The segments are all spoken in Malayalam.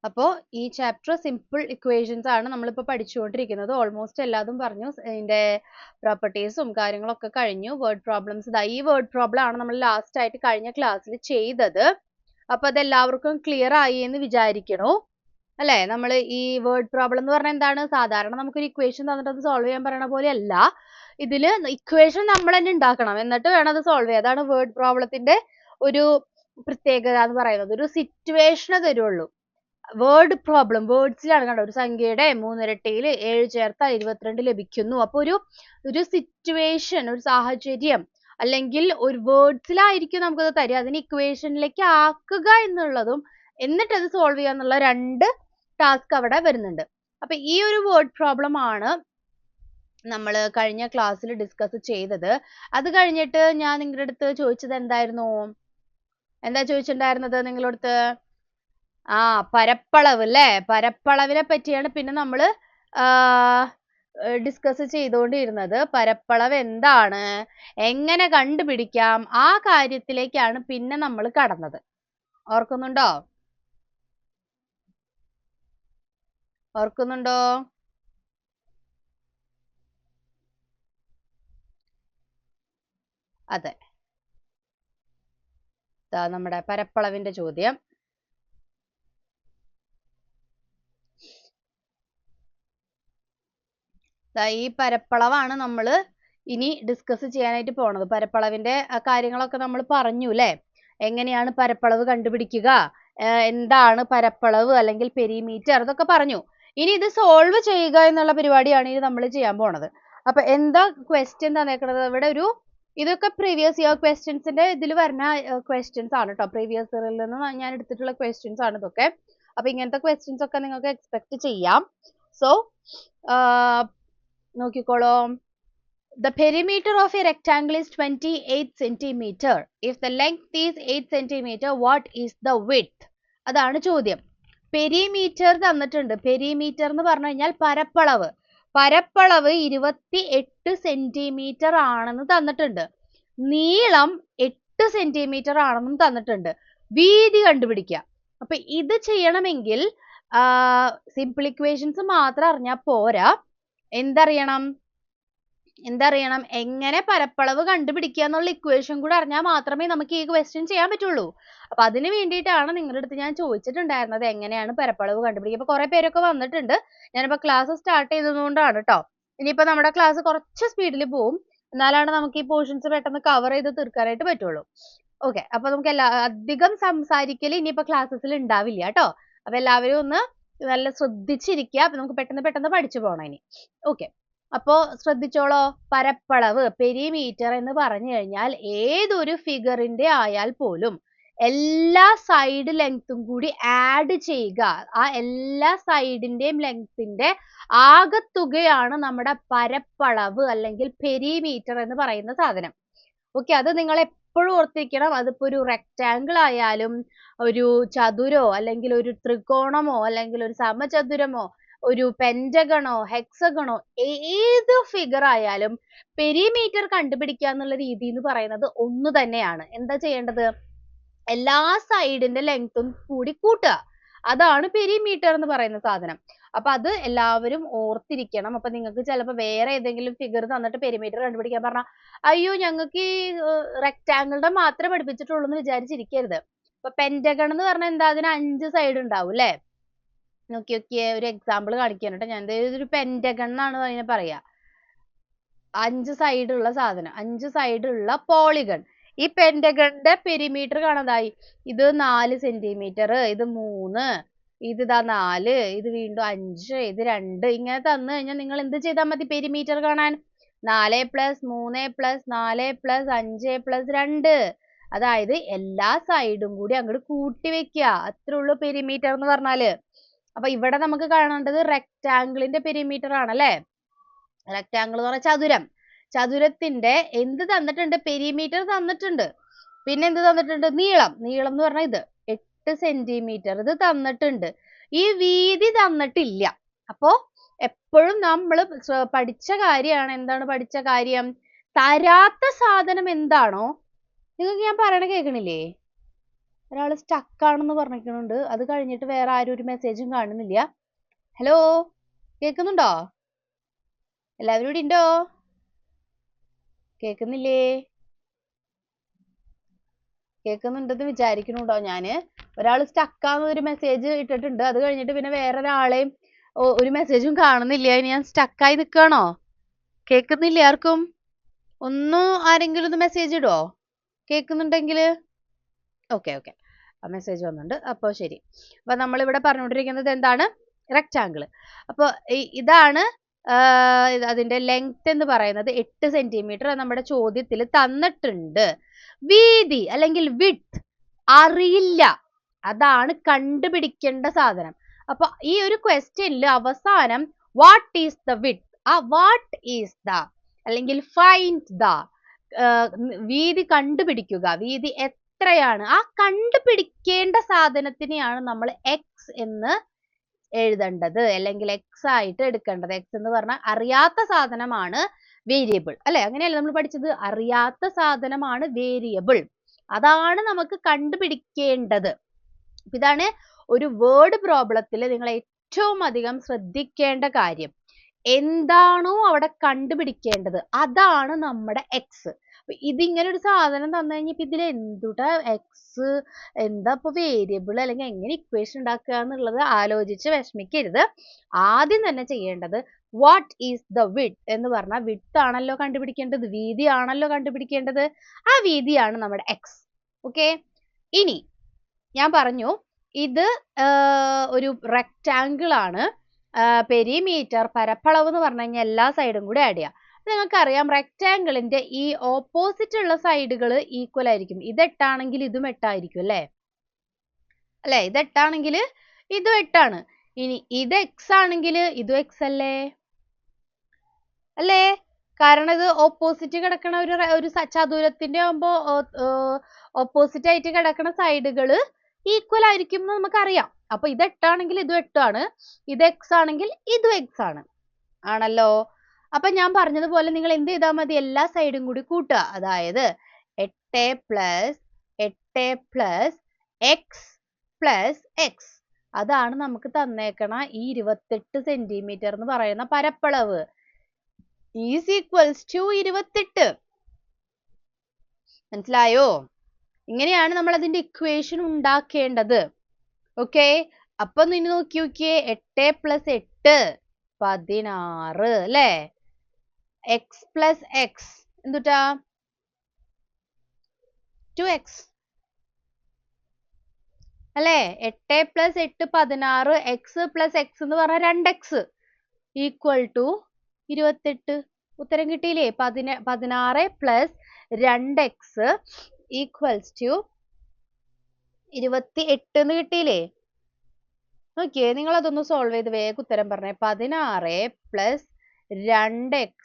അപ്പോൾ ഈ ചാപ്റ്റർ സിമ്പിൾ ഇക്വേഷൻസ് ആണ് നമ്മളിപ്പോൾ പഠിച്ചുകൊണ്ടിരിക്കുന്നത്. ഓൾമോസ്റ്റ് എല്ലാതും പറഞ്ഞു. ഇതിന്റെ പ്രോപ്പർട്ടീസും കാര്യങ്ങളൊക്കെ കഴിഞ്ഞു. വേർഡ് പ്രോബ്ലംസ് ഈ വേർഡ് പ്രോബ്ലം ആണ് നമ്മൾ ലാസ്റ്റ് ആയിട്ട് കഴിഞ്ഞ ക്ലാസ്സിൽ ചെയ്തത്. അപ്പൊ അത് എല്ലാവർക്കും ക്ലിയർ ആയി എന്ന് വിചാരിക്കണു അല്ലേ? നമ്മൾ ഈ വേർഡ് പ്രോബ്ലം എന്ന് പറഞ്ഞാൽ എന്താണ്? സാധാരണ നമുക്കൊരു ഇക്വേഷൻ തന്നിട്ട് അത് സോൾവ് ചെയ്യാൻ പറയണ പോലെ അല്ല. ഇതില് ഇക്വേഷൻ നമ്മൾ തന്നെ ഉണ്ടാക്കണം, എന്നിട്ട് വേണം അത് സോൾവ് ചെയ്യാൻ. അതാണ് വേർഡ് പ്രോബ്ലത്തിന്റെ ഒരു പ്രത്യേകത എന്ന് പറയുന്നത്. ഒരു സിറ്റുവേഷനെ തരുള്ളൂ. വേർഡ് പ്രോബ്ലം വേർഡ്സിലാണ്. കണ്ടോ, ഒരു സംഖ്യയുടെ 3 ഇരട്ടിയിൽ 7 ചേർത്താൽ 22 ലഭിക്കുന്നു. അപ്പൊ ഒരു സിറ്റുവേഷൻ, ഒരു സാഹചര്യം, അല്ലെങ്കിൽ ഒരു വേർഡ്സിലായിരിക്കും നമുക്കത് തരിക. അതിന് ഇക്വേഷനിലേക്ക് ആക്കുക എന്നുള്ളതും എന്നിട്ട് അത് സോൾവ് ചെയ്യുക എന്നുള്ള 2 ടാസ്ക് അവിടെ വരുന്നുണ്ട്. അപ്പൊ ഈ ഒരു വേർഡ് പ്രോബ്ലം ആണ് നമ്മൾ കഴിഞ്ഞ ക്ലാസ്സിൽ ഡിസ്കസ് ചെയ്തത്. അത് കഴിഞ്ഞിട്ട് ഞാൻ നിങ്ങളുടെ അടുത്ത് ചോദിച്ചത് എന്തായിരുന്നു? എന്താ ചോദിച്ചിട്ടുണ്ടായിരുന്നത് നിങ്ങളടുത്ത്? പരപ്പളവ് അല്ലേ? പരപ്പളവിനെ പറ്റിയാണ് പിന്നെ നമ്മൾ ഡിസ്കസ് ചെയ്തുകൊണ്ടിരുന്നത്. പരപ്പളവ് എന്താണ്, എങ്ങനെ കണ്ടുപിടിക്കാം, ആ കാര്യത്തിലേക്കാണ് പിന്നെ നമ്മൾ കടന്നത്. ഓർക്കുന്നുണ്ടോ? അതെ, നമ്മുടെ പരപ്പളവിന്റെ ചോദ്യം. ഈ പരപ്പളവാണ് നമ്മൾ ഇനി ഡിസ്കസ് ചെയ്യാനായിട്ട് പോണത്. പരപ്പളവിന്റെ കാര്യങ്ങളൊക്കെ നമ്മൾ പറഞ്ഞു അല്ലേ? എങ്ങനെയാണ് പരപ്പളവ് കണ്ടുപിടിക്കുക, എന്താണ് പരപ്പളവ് അല്ലെങ്കിൽ പെരിമീറ്റർ, ഇതൊക്കെ പറഞ്ഞു. ഇനി ഇത് സോൾവ് ചെയ്യുക എന്നുള്ള പരിപാടിയാണ് ഇനി നമ്മൾ ചെയ്യാൻ പോണത്. അപ്പൊ എന്താ ക്വസ്റ്റ്യൻ തന്നേക്കുന്നത് ഇവിടെ? ഇതൊക്കെ പ്രീവിയസ് ഇയർ ക്വസ്റ്റ്യൻസിന്റെ ഇതിൽ വരുന്ന ക്വസ്റ്റ്യൻസ് ആണ് കേട്ടോ. പ്രീവിയസ് ഇയറിൽ നിന്ന് ഞാൻ എടുത്തിട്ടുള്ള ക്വസ്റ്റ്യൻസ് ആണ് ഇതൊക്കെ. അപ്പൊ ഇങ്ങനത്തെ ക്വസ്റ്റ്യൻസ് ഒക്കെ നിങ്ങൾക്ക് എക്സ്പെക്ട് ചെയ്യാം. സോ നോക്കിക്കോളൂ. The perimeter of a rectangle is 28 centimeter. If the length is 8 centimeter, what is the width? അതാണ് ചോദ്യം. പെരിമീറ്റർ തന്നിട്ടുണ്ട്. പെരിമീറ്റർ എന്ന് പറഞ്ഞു കഴിഞ്ഞാൽ പരപ്പളവ്. പരപ്പളവ് 28 സെന്റിമീറ്റർ ആണെന്ന് തന്നിട്ടുണ്ട്. നീളം 8 സെന്റിമീറ്റർ ആണെന്നും തന്നിട്ടുണ്ട്. വീതി കണ്ടുപിടിക്കുക. അപ്പൊ ഇത് ചെയ്യണമെങ്കിൽ സിമ്പിൾ ഇക്വേഷൻസ് മാത്രം അറിഞ്ഞാൽ പോരാ. എന്തറിയണം? എങ്ങനെ പരപ്പളവ് കണ്ടുപിടിക്കുക എന്നുള്ള ഇക്വേഷൻ കൂടെ അറിഞ്ഞാൽ മാത്രമേ നമുക്ക് ഈ ക്വസ്റ്റ്യൻ ചെയ്യാൻ പറ്റുള്ളൂ. അപ്പൊ അതിന് വേണ്ടിയിട്ടാണ് നിങ്ങളുടെ അടുത്ത് ഞാൻ ചോദിച്ചിട്ടുണ്ടായിരുന്നത് എങ്ങനെയാണ് പരപ്പളവ് കണ്ടുപിടിക്കുക. അപ്പൊ കുറെ പേരൊക്കെ വന്നിട്ടുണ്ട്. ഞാനിപ്പോ ക്ലാസ് സ്റ്റാർട്ട് ചെയ്തതുകൊണ്ടാണ് കേട്ടോ. ഇനിയിപ്പോ നമ്മുടെ ക്ലാസ് കുറച്ച് സ്പീഡിൽ പോവും, എന്നാലാണ് നമുക്ക് ഈ പോർഷൻസ് പെട്ടെന്ന് കവർ ചെയ്ത് തീർക്കാനായിട്ട് പറ്റുള്ളൂ. ഓക്കെ, അപ്പൊ നമുക്ക് അധികം സംസാരിക്കൽ ഇനിയിപ്പോ ക്ലാസ്സസിൽ ഉണ്ടാവില്ല കേട്ടോ. അപ്പൊ എല്ലാവരും ഒന്ന് നല്ല ശ്രദ്ധിച്ചിരിക്കുക. അപ്പൊ നമുക്ക് പെട്ടെന്ന് പഠിച്ചു പോകണം ഇനി. ഓക്കെ, അപ്പോ ശ്രദ്ധിച്ചോളോ. പരപ്പളവ്, പെരിമീറ്റർ എന്ന് പറഞ്ഞു കഴിഞ്ഞാൽ ഏതൊരു ഫിഗറിന്റെ ആയാൽ പോലും എല്ലാ സൈഡ് ലെങ്ത്തും കൂടി ആഡ് ചെയ്യുക. ആ എല്ലാ സൈഡിന്റെയും ലെങ്ത്തിന്റെ ആകെത്തുകയാണ് നമ്മുടെ പരപ്പളവ് അല്ലെങ്കിൽ പെരിമീറ്റർ എന്ന് പറയുന്ന സാധനം. ഓക്കെ, അത് നിങ്ങൾ എപ്പോഴും ഓർത്തിരിക്കണം. അതിപ്പോ ഒരു റെക്റ്റാങ്കിൾ ആയാലും ഒരു ചതുരോ അല്ലെങ്കിൽ ഒരു ത്രികോണമോ അല്ലെങ്കിൽ ഒരു സമചതുരമോ ഒരു പെന്റഗണോ ഹെക്സഗണോ ഏത് ഫിഗർ ആയാലും പെരിമീറ്റർ കണ്ടുപിടിക്കുക എന്നുള്ള രീതി എന്ന് പറയുന്നത് ഒന്ന് തന്നെയാണ്. എന്താ ചെയ്യേണ്ടത്? എല്ലാ സൈഡിന്റെ ലെങ്ത്തും കൂടി കൂട്ടുക. അതാണ് പെരിമീറ്റർ എന്ന് പറയുന്ന സാധനം. അപ്പൊ അത് എല്ലാവരും ഓർത്തിരിക്കണം. അപ്പൊ നിങ്ങൾക്ക് ചിലപ്പോൾ വേറെ ഏതെങ്കിലും ഫിഗർ തന്നിട്ട് പെരിമീറ്റർ കണ്ടുപിടിക്കാൻ പറഞ്ഞാൽ അയ്യോ ഞങ്ങൾക്ക് ഈ റെക്റ്റാങ്കിളുടെ മാത്രമേ പഠിപ്പിച്ചിട്ടുള്ളൂ എന്ന് വിചാരിച്ചിരിക്കരുത്. ഇപ്പൊ പെന്റഗൺ എന്ന് പറഞ്ഞാൽ എന്താ? അതിന് 5 സൈഡ് ഉണ്ടാവും അല്ലേ? നോക്കിയൊക്കെ ഒരു എക്സാമ്പിൾ കാണിക്കാൻ കേട്ടോ. ഞാൻ ഇതൊരു പെന്റഗൺ എന്നാണ് അതിനെ പറയാ. 5 സൈഡ് ഉള്ള സാധനം, 5 സൈഡ് ഉള്ള പോളിഗൺ. ഈ പെന്റഗണിന്റെ പെരിമീറ്റർ കാണാതായി. ഇത് 4 സെന്റിമീറ്റർ, ഇത് 3, ഇത് 4, ഇത് വീണ്ടും 5, ഇത് 2. ഇങ്ങനെ തന്നു കഴിഞ്ഞാൽ നിങ്ങൾ എന്ത് ചെയ്താൽ മതി പെരിമീറ്റർ കാണാൻ? 4 + 3 + 4 + 5 + 2. അതായത് എല്ലാ സൈഡും കൂടി അങ്ങോട്ട് കൂട്ടി വെക്കുക. അത്രേ ഉള്ളൂ പെരിമീറ്റർ എന്ന് പറഞ്ഞാല്. അപ്പൊ ഇവിടെ നമുക്ക് കാണേണ്ടത് റെക്റ്റാങ്കിളിന്റെ പെരിമീറ്റർ ആണല്ലേ? റെക്റ്റാങ്കിൾ എന്ന് പറഞ്ഞാൽ ചതുരം. ചതുരത്തിന്റെ എന്ത് തന്നിട്ടുണ്ട്? പെരിമീറ്റർ തന്നിട്ടുണ്ട്. പിന്നെ എന്ത് തന്നിട്ടുണ്ട്? നീളം. നീളം എന്ന് പറഞ്ഞാൽ ഇത് 8 സെന്റിമീറ്റർ ഇത് തന്നിട്ടുണ്ട്. ഈ വീതി തന്നിട്ടില്ല. അപ്പോ എപ്പോഴും നമ്മൾ പഠിച്ച കാര്യമാണ്. എന്താണ് പഠിച്ച കാര്യം? തരാത്ത സാധനം എന്താണോ? നിങ്ങൾക്ക് ഞാൻ പറയണ കേൾക്കണില്ലേ? ഒരാൾ സ്റ്റക്ക് ആണെന്ന് പറഞ്ഞിരിക്കുന്നുണ്ട്. അത് കഴിഞ്ഞിട്ട് വേറെ ആരും ഒരു മെസ്സേജും കാണുന്നില്ല. ഹലോ, കേൾക്കുന്നുണ്ടോ? എല്ലാവരും ഇവിടെ ഉണ്ടോ? കേൾക്കുന്നില്ലേ? കേൾക്കുന്നുണ്ടെന്ന് വിചാരിക്കുന്നുണ്ടോ? ഞാന് ഒരാൾ സ്റ്റക്കാന്ന് ഒരു മെസ്സേജ് ഇട്ടിട്ടുണ്ട്. അത് കഴിഞ്ഞിട്ട് പിന്നെ വേറെ ഒരാളെയും ഒരു മെസ്സേജും കാണുന്നില്ല. ഇനി ഞാൻ സ്റ്റക്കായി നിൽക്കുകയാണോ? കേൾക്കുന്നില്ല ആർക്കും? ആരെങ്കിലും ഒന്ന് മെസ്സേജ് ഇടുവോ കേൾക്കുന്നുണ്ടെങ്കിൽ? ഓക്കെ, ആ മെസ്സേജ് വന്നിട്ടുണ്ട്. അപ്പോൾ ശരി. അപ്പൊ നമ്മളിവിടെ പറഞ്ഞുകൊണ്ടിരിക്കുന്നത് എന്താണ്? റെക്റ്റാങ്കിൾ. അപ്പോൾ ഇതാണ് അതിന്റെ ലെങ്ത് എന്ന് പറയുന്നത് 8 സെന്റിമീറ്റർ നമ്മുടെ ചോദ്യത്തിൽ തന്നിട്ടുണ്ട്. വീതി അല്ലെങ്കിൽ വിഡ്ത് അറിയില്ല, അതാണ് കണ്ടുപിടിക്കേണ്ട സാധനം. അപ്പൊ ഈ ഒരു ക്വസ്റ്റ്യനിൽ അവസാനം വാട്ട് ഈസ് ദ വിഡ്ത്, ആ വാട്ട് ഈസ് ദ അല്ലെങ്കിൽ ഫൈൻഡ് ദ, വീതി കണ്ടുപിടിക്കുക, വീതി എത്രയാണ്, ആ കണ്ടുപിടിക്കേണ്ട സാധനത്തിനെയാണ് നമ്മൾ എക്സ് എന്ന് എഴുതേണ്ടത് അല്ലെങ്കിൽ എക്സ് ആയിട്ട് എടുക്കേണ്ടത്. എക്സ് എന്ന് പറഞ്ഞാൽ അറിയാത്ത സാധനമാണ് വേരിയബിൾ, അല്ലെ? അങ്ങനെയല്ലേ നമ്മൾ പഠിച്ചത്? അറിയാത്ത സാധനമാണ് വേരിയബിൾ, അതാണ് നമുക്ക് കണ്ടുപിടിക്കേണ്ടത്. ഇതാണ് ഒരു വേർഡ് പ്രോബ്ലത്തിൽ നിങ്ങൾ ഏറ്റവും അധികം ശ്രദ്ധിക്കേണ്ട കാര്യം. എന്താണോ അവിടെ കണ്ടുപിടിക്കേണ്ടത് അതാണ് നമ്മുടെ എക്സ്. ഇതിങ്ങനെ ഒരു സാധനം തന്നു കഴിഞ്ഞപ്പോ ഇതിൽ എന്തുട്ടാ എക്സ്, എന്താ ഇപ്പൊ വേരിയബിൾ, അല്ലെങ്കിൽ എങ്ങനെ ഇക്വേഷൻ ഉണ്ടാക്കുക എന്നുള്ളത് ആലോചിച്ച് വിഷമിക്കരുത്. ആദ്യം തന്നെ ചെയ്യേണ്ടത് വാട്ട് ഈസ് ദ വിഡ്ത് എന്ന് പറഞ്ഞാൽ വിഡ്ത് ആണല്ലോ കണ്ടുപിടിക്കേണ്ടത്, വീതി ആണല്ലോ കണ്ടുപിടിക്കേണ്ടത്. ആ വീതിയാണ് നമ്മുടെ എക്സ്. ഓക്കെ, ഇനി ഞാൻ പറഞ്ഞു ഇത് ഒരു റെക്റ്റാങ്കിൾ ആണ്. പെരിമീറ്റർ, പരപ്പളവ് എന്ന് പറഞ്ഞു കഴിഞ്ഞാൽ എല്ലാ സൈഡും കൂടെ ആഡ് ചെയ്യാം. നിങ്ങൾക്കറിയാം റെക്റ്റാങ്കിളിന്റെ ഈ ഓപ്പോസിറ്റ് ഉള്ള സൈഡുകൾ ഈക്വൽ ആയിരിക്കും. ഇത് 8 ആണെങ്കിൽ ഇതും 8 ആയിരിക്കും, അല്ലേ? ഇത് 8 ആണെങ്കിൽ ഇതും 8 ആണ്. ഇനി ഇത് എക്സ് ആണെങ്കിൽ ഇതും എക്സ് അല്ലേ? കാരണം ഇത് ഓപ്പോസിറ്റ് കിടക്കണ ഒരു ചതുരത്തിന്റെ ആകുമ്പോ ഓപ്പോസിറ്റ് ആയിട്ട് കിടക്കണ സൈഡുകൾ ഈക്വൽ ആയിരിക്കും എന്ന് നമുക്കറിയാം. അപ്പൊ ഇത് 8 ആണെങ്കിൽ ഇതും 8 ആണ്, ഇത് എക്സ് ആണെങ്കിൽ ഇതും എക്സ് ആണല്ലോ. അപ്പൊ ഞാൻ പറഞ്ഞതുപോലെ നിങ്ങൾ എന്ത് ചെയ്താൽ മതി? എല്ലാ സൈഡും കൂടി കൂട്ടുക. അതായത് 8 plus 8 plus x plus x, അതാണ് നമുക്ക് തന്നേക്കണ ഈ 28 സെന്റിമീറ്റർ എന്ന് പറയുന്ന പരപ്പളവ്. Is equals to 28. മനസ്സിലായോ? ഇങ്ങനെയാണ് നമ്മൾ അതിന്റെ ഇക്വേഷൻ ഉണ്ടാക്കേണ്ടത്. ഓക്കെ, അപ്പൊ നിന്ന് നോക്കിയേ, 8 പ്ലസ് 8 16 അല്ലേ? എക്സ് പ്ലസ് എക്സ് എന്തുട്ടാ? 2x അല്ലേ? 8 പ്ലസ് 8 16, എക്സ് പ്ലസ് എക്സ് എന്ന് പറഞ്ഞാൽ 2x ഈക്വൽ ടു 28. ഉത്തരം കിട്ടിയില്ലേ? 16 പ്ലസ് 2x ഈക്വൽസ് ടു 28 എന്ന് കിട്ടിയില്ലേ? നോക്കിയേ, നിങ്ങൾ അതൊന്ന് സോൾവ് ചെയ്ത് വേഗം ഉത്തരം പറഞ്ഞേ. 16 പ്ലസ് 2x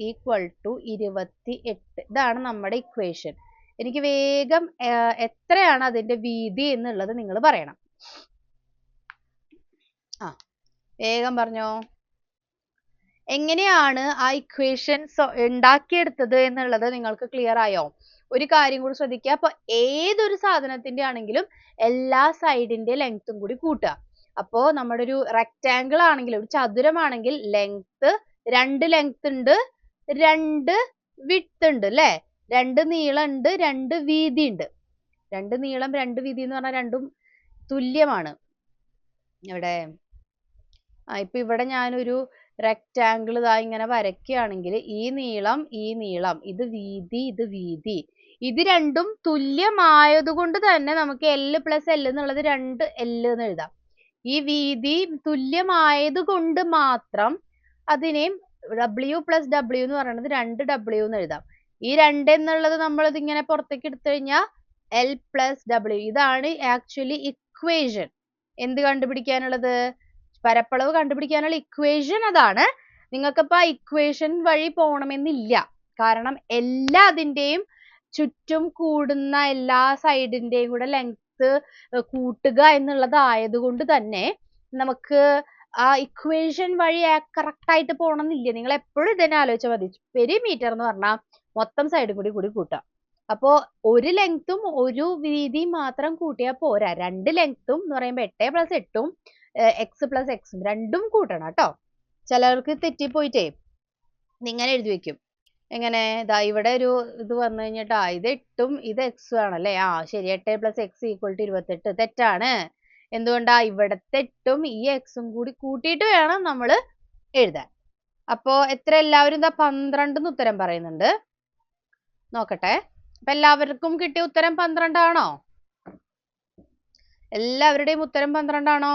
ഈക്വൽ ടു 28. ഇതാണ് നമ്മുടെ ഇക്വേഷൻ. എനിക്ക് വേഗം എത്രയാണ് അതിന്റെ വീതി എന്നുള്ളത് നിങ്ങൾ പറയണം. വേഗം പറഞ്ഞോ. എങ്ങനെയാണ് ആ ഇക്വേഷൻ ഉണ്ടാക്കിയെടുത്തത് എന്നുള്ളത് നിങ്ങൾക്ക് ക്ലിയർ ആയോ? ഒരു കാര്യം കൂടി ശ്രദ്ധിക്കുക. അപ്പൊ ഏതൊരു സാധനത്തിന്റെ ആണെങ്കിലും എല്ലാ സൈഡിന്റെ ലെങ്ത്തും കൂടി കൂട്ടുക. അപ്പോ നമ്മുടെ ഒരു റെക്റ്റാങ്കിൾ ആണെങ്കിൽ, ഒരു ചതുരമാണെങ്കിൽ ലെങ്ത് 2 ലെങ്ത് ഉണ്ട്, 2 വിഡ്ത് ഉണ്ട്, അല്ലേ? 2 നീളം ഉണ്ട്, 2 വീതി ഉണ്ട്. 2 നീളം 2 വീതി എന്ന് പറഞ്ഞാൽ രണ്ടും തുല്യമാണ്. ഇപ്പൊ ഇവിടെ ഞാനൊരു റെക്റ്റാങ്കിൾ ഇങ്ങനെ വരയ്ക്കുകയാണെങ്കിൽ ഈ നീളം, ഇത് വീതി, ഇത് വീതി, ഇത് രണ്ടും തുല്യമായത് കൊണ്ട് തന്നെ നമുക്ക് L പ്ലസ് L എന്നുള്ളത് 2L എന്ന് എഴുതാം. ഈ വീതി തുല്യമായത് കൊണ്ട് മാത്രം അതിനെ W പ്ലസ് W എന്ന് പറയുന്നത് 2W എന്ന് എഴുതാം. ഈ 2 എന്നുള്ളത് നമ്മൾ ഇതിങ്ങനെ പുറത്തേക്ക് എടുത്തു കഴിഞ്ഞാൽ L പ്ലസ് W. ഇതാണ് ആക്ച്വലി ഇക്വേഷൻ. എന്ത് കണ്ടുപിടിക്കാനുള്ളത്? പരപ്പളവ് കണ്ടുപിടിക്കാനുള്ള ഇക്വേഷൻ അതാണ്. നിങ്ങൾക്കിപ്പോ ആ ഇക്വേഷൻ വഴി പോകണമെന്നില്ല. കാരണം എല്ലാതിന്റെയും ചുറ്റും കൂടുന്ന എല്ലാ സൈഡിന്റെയും കൂടെ ലെങ്ത് കൂട്ടുക എന്നുള്ളത് ആയതുകൊണ്ട് തന്നെ നമുക്ക് ആ ഇക്വേഷൻ വഴി കറക്റ്റ് ആയിട്ട് പോകണമെന്നില്ല. നിങ്ങൾ എപ്പോഴും ഇതന്നെ ആലോചിച്ചാൽ മതി. പെരിമീറ്റർ എന്ന് പറഞ്ഞാൽ മൊത്തം സൈഡും കൂടി കൂട്ടുക. അപ്പോ ഒരു ലെങ്ത്തും ഒരു വീതിയും മാത്രം കൂട്ടിയാൽ പോരാ. 2 ലെങ്ത്തും എന്ന് പറയുമ്പോൾ 8 + 8ഉം എക്സ് + എക്സും രണ്ടും കൂട്ടണം കേട്ടോ. ചിലർക്ക് തെറ്റിപ്പോയിട്ടേ ഇങ്ങനെ എഴുതി വെക്കും. എങ്ങനെ? ദാ ഇവിടെ ഒരു ഇത് വന്നു കഴിഞ്ഞിട്ട് ഇത് 8ഉം ഇത് എക്സും ആണല്ലേ. ശരി, 8 + x = 28. തെറ്റാണ്. എന്തുകൊണ്ടാ? ഇവിടത്തെ 8ഉം ഈ എക്സും കൂടി കൂട്ടിയിട്ട് വേണം നമ്മൾ എഴുതാൻ. അപ്പോ എത്ര എല്ലാവരും ഇതാ 12 ഉത്തരം പറയുന്നുണ്ട്. നോക്കട്ടെ. അപ്പൊ എല്ലാവർക്കും കിട്ടിയ ഉത്തരം 12 ആണോ? എല്ലാവരുടെയും ഉത്തരം 12 ആണോ?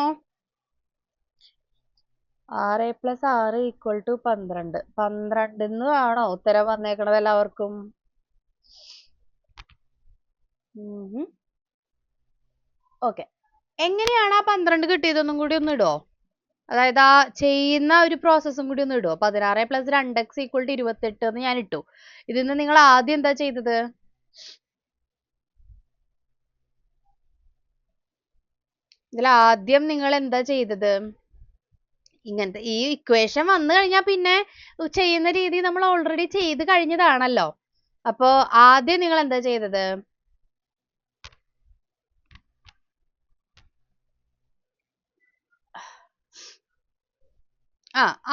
6 + 6 = 12. 12 ആണോ ഉത്തരം വന്നേക്കണത് എല്ലാവർക്കും? ഓക്കെ. എങ്ങനെയാണ് ആ 12 കിട്ടിയതൊന്നും കൂടി ഒന്ന് ഇടോ? അതായത് ആ ചെയ്യുന്ന ഒരു പ്രോസസ്സും കൂടി ഒന്ന് ഇടുവോ? 16 + 2x = 28 എന്ന് ഞാൻ ഇട്ടു. ഇതിൽ നിന്ന് നിങ്ങൾ ആദ്യം എന്താ ചെയ്തത്? നിങ്ങൾ എന്താ ചെയ്തത്? ഇങ്ങനത്തെ ഈ ഇക്വേഷൻ വന്നു കഴിഞ്ഞാൽ പിന്നെ ചെയ്യുന്ന രീതി നമ്മൾ ഓൾറെഡി ചെയ്ത് കഴിഞ്ഞതാണല്ലോ. അപ്പോ ആദ്യം നിങ്ങൾ എന്താ ചെയ്തത്?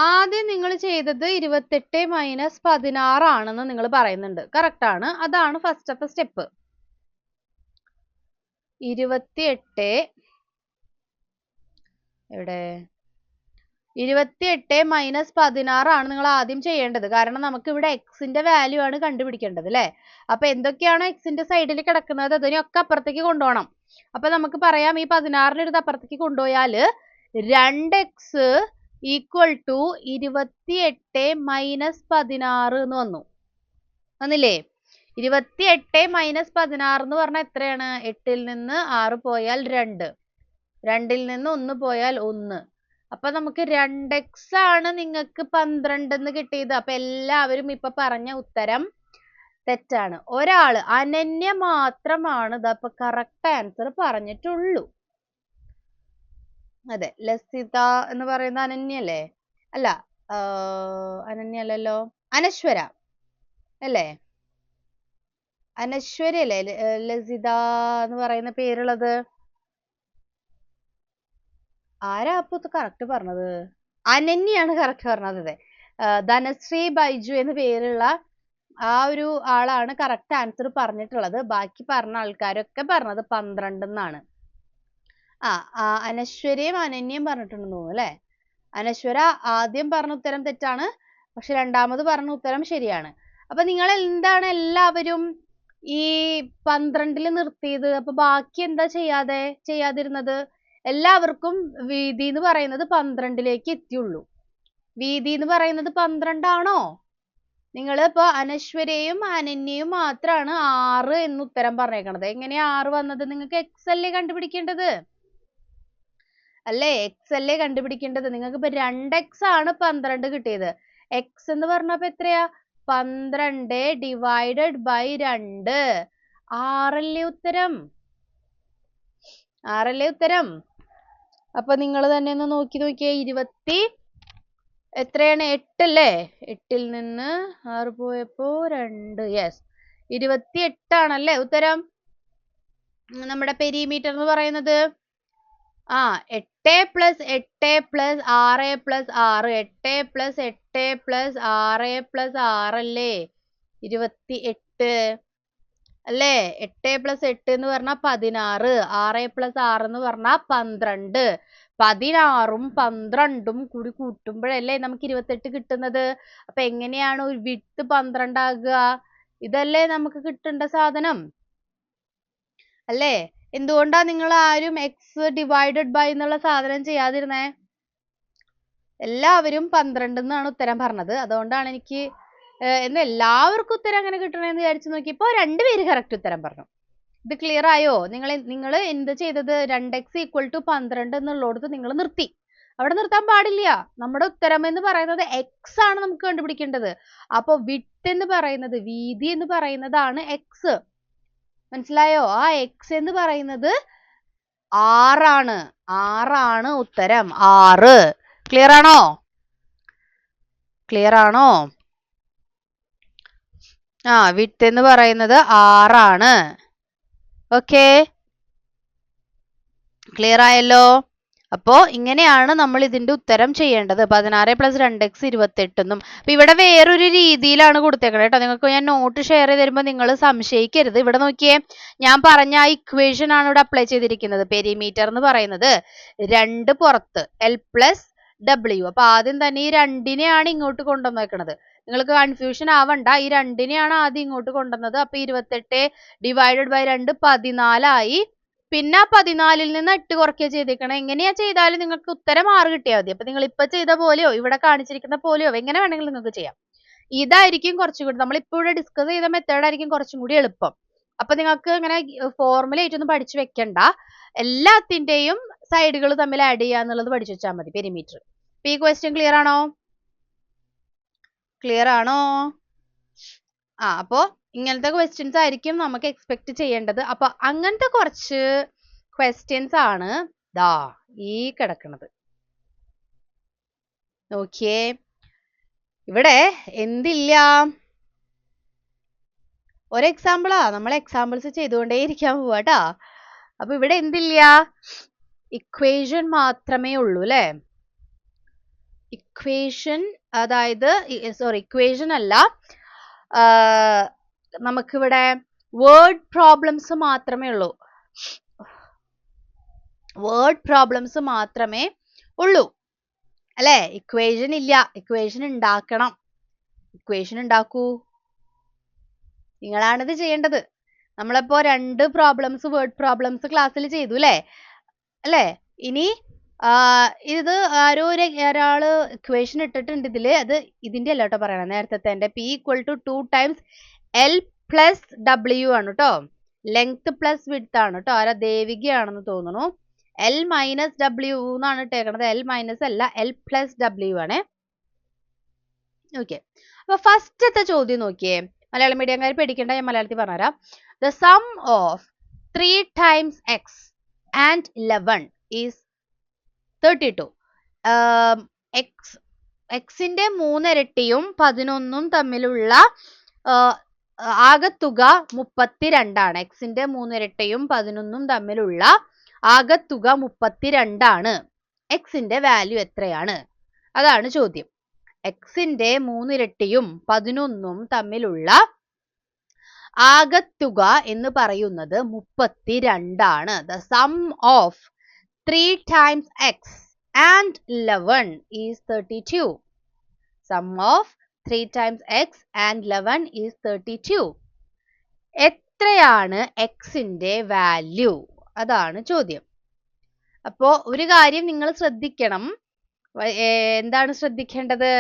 ആദ്യം നിങ്ങൾ ചെയ്തത് 28 - 16 ആണെന്ന് നിങ്ങൾ പറയുന്നുണ്ട്. കറക്റ്റ് ആണ്. അതാണ് ഫസ്റ്റത്തെ സ്റ്റെപ്പ്. 28 എവിടെ? 28 - 16 ആണ് നിങ്ങൾ ആദ്യം ചെയ്യേണ്ടത്. കാരണം നമുക്ക് ഇവിടെ എക്സിന്റെ വാല്യൂ ആണ് കണ്ടുപിടിക്കേണ്ടത് അല്ലേ? അപ്പൊ എന്തൊക്കെയാണോ എക്സിന്റെ സൈഡിൽ കിടക്കുന്നത് അതിനൊക്കെ അപ്പുറത്തേക്ക് കൊണ്ടുപോകണം. അപ്പൊ നമുക്ക് പറയാം ഈ 16നെ എടുത്ത് അപ്പുറത്തേക്ക് കൊണ്ടുപോയാൽ 2x = 28 - 16 എന്ന് വന്നു. വന്നില്ലേ? 28 - 16 എന്ന് പറഞ്ഞാൽ എത്രയാണ്? 8ൽ നിന്ന് 6 പോയാൽ 2, 2ൽ നിന്ന് 1 പോയാൽ 1. അപ്പൊ നമുക്ക് 2x ആണ് നിങ്ങൾക്ക് 12 എന്ന് കിട്ടിയത്. അപ്പൊ എല്ലാവരും ഇപ്പൊ പറഞ്ഞ ഉത്തരം തെറ്റാണ്. ഒരാള് അനന്യ മാത്രമാണ് ഇതപ്പൊ കറക്റ്റ് ആൻസർ പറഞ്ഞിട്ടുള്ളൂ. അതെ, ലസിത എന്ന് പറയുന്ന അനന്യല്ലേ? അല്ല, അനന്യ അല്ലല്ലോ, അനശ്വര അല്ലേ? അനശ്വരല്ലേ ലസിത എന്ന് പറയുന്ന പേരുള്ളത്? ആരാ അപ്പൊ കറക്റ്റ് പറഞ്ഞത്? അനന്യാണ് കറക്റ്റ് പറഞ്ഞത്. അതെ, ധനശ്രീ ബൈജു എന്ന് പേരുള്ള ആ ഒരു ആളാണ് കറക്റ്റ് ആൻസർ പറഞ്ഞിട്ടുള്ളത്. ബാക്കി പറഞ്ഞ ആൾക്കാരൊക്കെ പറഞ്ഞത് 12 എന്നാണ്. അനശ്വരയും അനന്യയും പറഞ്ഞിട്ടുണ്ടെന്ന് തോന്നുന്നു അല്ലേ? അനശ്വര ആദ്യം പറഞ്ഞ ഉത്തരം തെറ്റാണ്, പക്ഷെ രണ്ടാമത് പറഞ്ഞ ഉത്തരം ശരിയാണ്. അപ്പൊ നിങ്ങൾ എന്താണ് എല്ലാവരും ഈ 12ൽ നിർത്തിയത്? അപ്പൊ ബാക്കി എന്താ ചെയ്യാതിരുന്നത്? എല്ലാവർക്കും വീതി എന്ന് പറയുന്നത് 12ലേക്ക് എത്തിയുള്ളൂ. വീതി എന്ന് പറയുന്നത് 12 ആണോ? നിങ്ങൾ ഇപ്പൊ അനശ്വരയും അനന്യയും മാത്രമാണ് 6 എന്ന് ഉത്തരം പറഞ്ഞേക്കണത്. എങ്ങനെയാ 6 വന്നത്? നിങ്ങൾക്ക് x അല്ലേ കണ്ടുപിടിക്കേണ്ടത്? അല്ലേ? x അല്ലേ കണ്ടുപിടിക്കേണ്ടത്? നിങ്ങൾക്ക് ഇപ്പൊ 2x ആണ് 12 കിട്ടിയത്. x എന്ന് പറഞ്ഞപ്പോ എത്രയാ? 12 / 2. 6 അല്ലേ ഉത്തരം? 6 അല്ലേ ഉത്തരം? അപ്പൊ നിങ്ങൾ തന്നെ ഒന്ന് നോക്കിയേ. 20 എത്രയാണ്? 8 അല്ലേ? 8ൽ നിന്ന് 6 പോയപ്പോ 2. യെസ്, 28 ആണല്ലേ ഉത്തരം? നമ്മുടെ പെരിമീറ്റർ എന്ന് പറയുന്നത് 8 + 8 + 6 + 6 8 + 8 + 6 + 6 അല്ലേ 28 അല്ലേ? 8 + 8 എന്ന് പറഞ്ഞാൽ 16, 6 + 6 എന്ന് പറഞ്ഞാൽ 12. 16ഉം 12ഉം കൂടി കൂട്ടുമ്പോഴല്ലേ നമുക്ക് 28 കിട്ടുന്നത്. അപ്പൊ എങ്ങനെയാണ് ഒരു വിഡ്ത് 12 ആകുക? ഇതല്ലേ നമുക്ക് കിട്ടേണ്ട സാധനം അല്ലേ? എന്തുകൊണ്ടാ നിങ്ങൾ ആരും x / എന്നുള്ള സാധനം ചെയ്യാതിരുന്നേ? എല്ലാവരും 12 എന്നാണ് ഉത്തരം പറഞ്ഞത്. അതുകൊണ്ടാണ് എനിക്ക് എല്ലാവർക്കും ഉത്തരം അങ്ങനെ കിട്ടണമെന്ന് വിചാരിച്ചു നോക്കിയപ്പോ 2 പേര് കറക്റ്റ് ഉത്തരം പറഞ്ഞു. ഇത് ക്ലിയർ ആയോ? നിങ്ങൾ എന്ത് ചെയ്തത്? 2x = 12 എന്നുള്ളടത്ത് നിങ്ങൾ നിർത്തി. അവിടെ നിർത്താൻ പാടില്ല. നമ്മുടെ ഉത്തരം എന്ന് പറയുന്നത് x ആണ് നമുക്ക് കണ്ടുപിടിക്കേണ്ടത്. അപ്പൊ വിഡ്ത് എന്ന് പറയുന്നത്, വീതി എന്ന് പറയുന്നതാണ് x. മനസ്സിലായോ? ആ x എന്ന് പറയുന്നത് 6 ആണ്. 6 ആണ് ഉത്തരം. 6. ക്ലിയർ ആണോ? ക്ലിയർ ആണോ? വിഡ്ത്ത് എന്ന് പറയുന്നത് 6 ആണ്. ഓക്കെ, ക്ലിയർ ആയല്ലോ? അപ്പോ ഇങ്ങനെയാണ് നമ്മൾ ഇതിന്റെ ഉത്തരം ചെയ്യേണ്ടത്. 16 + 2x 28 എന്നും. അപ്പൊ ഇവിടെ വേറൊരു രീതിയിലാണ് കൊടുത്തേക്കുന്നത് കേട്ടോ. നിങ്ങൾക്ക് ഞാൻ നോട്ട് ഷെയർ ചെയ്ത് തരുമ്പോൾ നിങ്ങൾ സംശയിക്കരുത്. ഇവിടെ നോക്കിയേ, ഞാൻ പറഞ്ഞ ആ ഇക്വേഷൻ ആണ് ഇവിടെ അപ്ലൈ ചെയ്തിരിക്കുന്നത്. പെരിമീറ്റർ എന്ന് പറയുന്നത് 2 പുറത്ത് L + W. അപ്പൊ ആദ്യം തന്നെ ഈ 2-നെയാണ് ഇങ്ങോട്ട് കൊണ്ടുവന്നേക്കണത്. നിങ്ങൾക്ക് കൺഫ്യൂഷൻ ആവണ്ട, ഈ 2-നെയാണ് ആദ്യം ഇങ്ങോട്ട് കൊണ്ടുവന്നത്. അപ്പൊ 28 ഡിവൈഡഡ് ബൈ 2 14 ആയി. പിന്നെ 14-ൽ നിന്ന് 8 കുറയ്ക്കുക ചെയ്തേക്കണം. എങ്ങനെയാ ചെയ്താലും നിങ്ങൾക്ക് ഉത്തരം 6 കിട്ടിയാൽ മതി. അപ്പൊ നിങ്ങൾ ഇപ്പൊ ചെയ്ത പോലെയോ ഇവിടെ കാണിച്ചിരിക്കുന്ന പോലെയോ എങ്ങനെ വേണമെങ്കിലും നിങ്ങൾക്ക് ചെയ്യാം. ഇതായിരിക്കും കുറച്ചുകൂടി, നമ്മളിപ്പോൾ ഇവിടെ ഡിസ്കസ് ചെയ്ത മെത്തേഡ് ആയിരിക്കും കുറച്ചും കൂടി എളുപ്പം. അപ്പൊ നിങ്ങൾക്ക് ഇങ്ങനെ ഫോർമുല ആയിട്ടൊന്നും പഠിച്ചു വെക്കണ്ട. എല്ലാത്തിന്റെയും സൈഡുകൾ തമ്മിൽ ആഡ് ചെയ്യാന്നുള്ളത് പഠിച്ചു വെച്ചാൽ മതി. പെരിമീറ്റർ. ഈ ക്വസ്റ്റ്യൻ ക്ലിയർ ആണോ? ക്ലിയർ ആണോ? അപ്പോ ഇങ്ങനത്തെ ക്വസ്റ്റ്യൻസ് ആയിരിക്കും നമുക്ക് എക്സ്പെക്ട് ചെയ്യേണ്ടത്. അപ്പൊ അങ്ങനത്തെ കുറച്ച് ക്വസ്റ്റ്യൻസ് ആണ് ദാ ഈ കിടക്കുന്നത്. നോക്കിയേ, ഇവിടെ എന്തില്ല? ഒരു എക്സാമ്പിളാ, നമ്മൾ എക്സാമ്പിൾസ് ചെയ്തുകൊണ്ടേ ഇരിക്കാൻ പോവാട്ടാ. അപ്പൊ ഇവിടെ എന്തില്ല? ഇക്വേഷൻ മാത്രമേ ഉള്ളൂ അല്ലെ? ഇക്വേഷൻ, അതായത് ഇക്വേഷൻ അല്ല, നമുക്കിവിടെ വേർഡ് പ്രോബ്ലംസ് മാത്രമേ ഉള്ളൂ. വേർഡ് പ്രോബ്ലംസ് മാത്രമേ ഉള്ളൂ അല്ലെ? ഇക്വേഷൻ ഇല്ല. ഇക്വേഷൻ ഉണ്ടാക്കണം. ഇക്വേഷൻ ഉണ്ടാക്കൂ, നിങ്ങളാണിത് ചെയ്യേണ്ടത്. നമ്മളിപ്പോ 2 പ്രോബ്ലംസ് വേർഡ് പ്രോബ്ലംസ് ക്ലാസ്സിൽ ചെയ്തു അല്ലേ? ഇനി ഇത് ഒരാള് ഇക്വേഷൻ ഇട്ടിട്ടുണ്ട് ഇതില്. അത് ഇതിന്റെ അല്ല കേട്ടോ പറയണം, നേരത്തെ P = 2 times L + W ആണ് കേട്ടോ. ലെങ്ത് പ്ലസ് വിഡ്ത്ത് ആണ് കേട്ടോ. ആരാ? ദേവികയാണെന്ന് തോന്നുന്നു. L - W എന്നാണ് ഇട്ടേക്കണത്. L - അല്ല, L + W ആണ്. ഓക്കെ, അപ്പൊ ഫസ്റ്റത്തെ ചോദ്യം നോക്കിയേ. മലയാളം മീഡിയംകാർ പേടിക്കണ്ട, ഞാൻ മലയാളത്തിൽ പറഞ്ഞുതരാം. The sum of 3 times x and 11 is 32. എക്സിന്റെ 3 ഇരട്ടിയും 11ഉം തമ്മിലുള്ള ആകെത്തുക 32 ആണ്. എക്സിന്റെ 3 ഇരട്ടിയും 11ഉം തമ്മിലുള്ള ആകെത്തുക 32 ആണ്. എക്സിന്റെ വാല്യൂ എത്രയാണ്? അതാണ് ചോദ്യം. എക്സിന്റെ 3 ഇരട്ടിയും 11ഉം തമ്മിലുള്ള ആകെത്തുക എന്ന് പറയുന്നത് 32 ആണ്. The sum of 3 times x and 11 is 32. Sum of 3 times x and 11 is 32. എത്രയാണ് എക്സിന്റെ വാല്യൂ? അതാണ് ചോദ്യം. അപ്പോ ഒരു കാര്യം നിങ്ങൾ ശ്രദ്ധിക്കണം. എന്താണ് ശ്രദ്ധിക്കേണ്ടത്?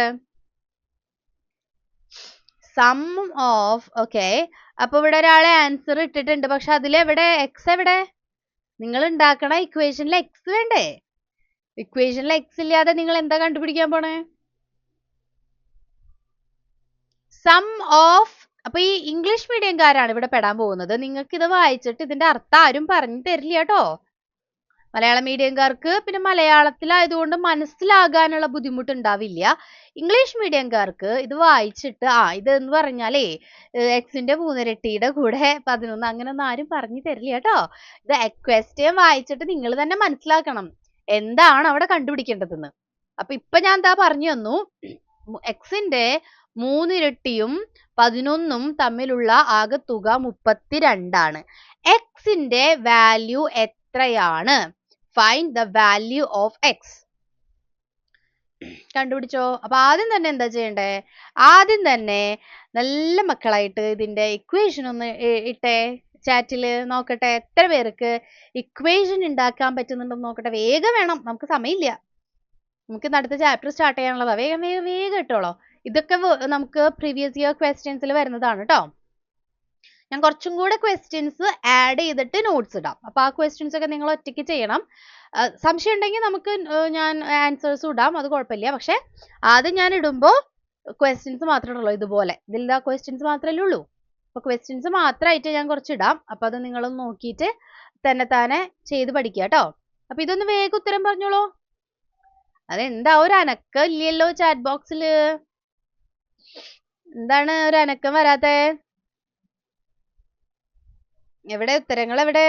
Sum of, okay. അപ്പൊ ഇവിടെ ഒരാളെ ആൻസർ ഇട്ടിട്ടുണ്ട്, പക്ഷെ അതിലെവിടെ എക്സ്? എവിടെ? നിങ്ങൾ ഉണ്ടാക്കണ ഇക്വേഷനിൽ എക്സ് വേണ്ടേ? ഇക്വേഷനിൽ എക്സ് ഇല്ലാതെ നിങ്ങൾ എന്താ കണ്ടുപിടിക്കാൻ പോണേ? Sum of. അപ്പൊ ഈ ഇംഗ്ലീഷ് മീഡിയംകാരാണ് ഇവിടെ പെടാൻ പോകുന്നത്. നിങ്ങൾക്ക് ഇത് വായിച്ചിട്ട് ഇതിന്റെ അർത്ഥം ആരും പറഞ്ഞു തരില്ല കേട്ടോ. മലയാളം മീഡിയംകാർക്ക് പിന്നെ മലയാളത്തിലായതുകൊണ്ട് മനസ്സിലാകാനുള്ള ബുദ്ധിമുട്ട് ഉണ്ടാവില്ല. ഇംഗ്ലീഷ് മീഡിയംകാർക്ക് ഇത് വായിച്ചിട്ട് ഇതെന്ന് പറഞ്ഞാലേ എക്സിന്റെ 3 ഇരട്ടിയുടെ കൂടെ 11 അങ്ങനെയൊന്നും ആരും പറഞ്ഞു തരില്ല കേട്ടോ. ഇത് ക്വസ്റ്റ്യൻ വായിച്ചിട്ട് നിങ്ങൾ തന്നെ മനസ്സിലാക്കണം എന്താണ് അവിടെ കണ്ടുപിടിക്കേണ്ടതെന്ന്. അപ്പൊ ഇപ്പൊ ഞാൻ എന്താ പറഞ്ഞു തന്നു, എക്സിന്റെ 3 ഇരട്ടിയും 11ഉം തമ്മിലുള്ള ആകെത്തുക 32 ആണ്. എക്സിന്റെ വാല്യൂ എത്രയാണ്? Find the value of x. കണ്ടുപിടിച്ചോ? അപ്പൊ ആദ്യം തന്നെ എന്താ ചെയ്യണ്ടേ? ആദ്യം തന്നെ നല്ല മക്കളായിട്ട് ഇതിന്റെ ഇക്വേഷൻ ഒന്ന് ഇട്ടേ ചാറ്റിൽ. നോക്കട്ടെ എത്ര പേർക്ക് ഇക്വേഷൻ ഉണ്ടാക്കാൻ പറ്റുന്നുണ്ടെന്ന് നോക്കട്ടെ. വേഗം വേണം, നമുക്ക് സമയമില്ല. നമുക്ക് അടുത്ത ചാപ്റ്റർ സ്റ്റാർട്ട് ചെയ്യാനുള്ളതാ. വേഗം വേഗം വേഗം ഇട്ടോളോ. ഇതൊക്കെ നമുക്ക് പ്രീവിയസ് ഇയർ ക്വസ്റ്റ്യൻസിൽ വരുന്നതാണ് കേട്ടോ. ഞാൻ കുറച്ചും കൂടെ ക്വസ്റ്റ്യൻസ് ആഡ് ചെയ്തിട്ട് നോട്ട്സ് ഇടാം. അപ്പൊ ആ ക്വസ്റ്റ്യൻസ് ഒക്കെ നിങ്ങൾ ഒറ്റയ്ക്ക് ചെയ്യണം. സംശയം ഉണ്ടെങ്കിൽ നമുക്ക് ഞാൻ ആൻസേഴ്സ് ഇടാം, അത് കുഴപ്പമില്ല. പക്ഷെ ആദ്യം ഞാൻ ഇടുമ്പോൾ ക്വസ്റ്റ്യൻസ് മാത്രമേ ഉള്ളൂ. ഇതുപോലെ ഇതിൽ ക്വസ്റ്റ്യൻസ് മാത്രമല്ലേ ഉള്ളൂ. അപ്പൊ ക്വസ്റ്റ്യൻസ് മാത്രമായിട്ട് ഞാൻ കുറച്ച് ഇടാം. അപ്പൊ അത് നിങ്ങളൊന്ന് നോക്കിയിട്ട് തന്നെ ചെയ്ത് പഠിക്കുക കേട്ടോ. അപ്പൊ ഇതൊന്ന് വേഗം ഉത്തരം പറഞ്ഞോളൂ. അതെന്താ ഒരു അനക്കം ഇല്ലല്ലോ ചാറ്റ് ബോക്സിൽ? എന്താണ് ഒരു അനക്കം വരാത്തെ? എവിടെ ഉത്തരങ്ങൾ എവിടെ?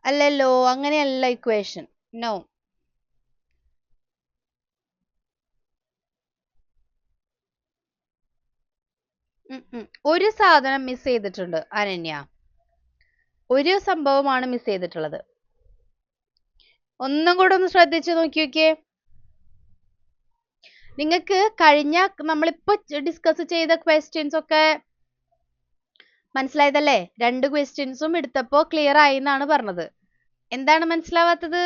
അല്ലല്ലോ, അങ്ങനെയല്ല ഇക്വേഷൻ. നോ. ഒരു സാധനം മിസ് ചെയ്തിട്ടുണ്ട് അനന്യ. ഒരു സംഭവമാണ് മിസ് ചെയ്തിട്ടുള്ളത്. ഒന്നും കൂടെ ഒന്ന് ശ്രദ്ധിച്ചു നോക്കിയോക്കേ. നിങ്ങൾക്ക് കഴിഞ്ഞ നമ്മളിപ്പോ ഡിസ്കസ് ചെയ്ത ക്വസ്റ്റ്യൻസ് ഒക്കെ മനസ്സിലായതല്ലേ? 2 ക്വസ്റ്റ്യൻസും എടുത്തപ്പോ ക്ലിയർ ആയി എന്നാണ് പറഞ്ഞത്. എന്താണ് മനസ്സിലാവാത്തത്?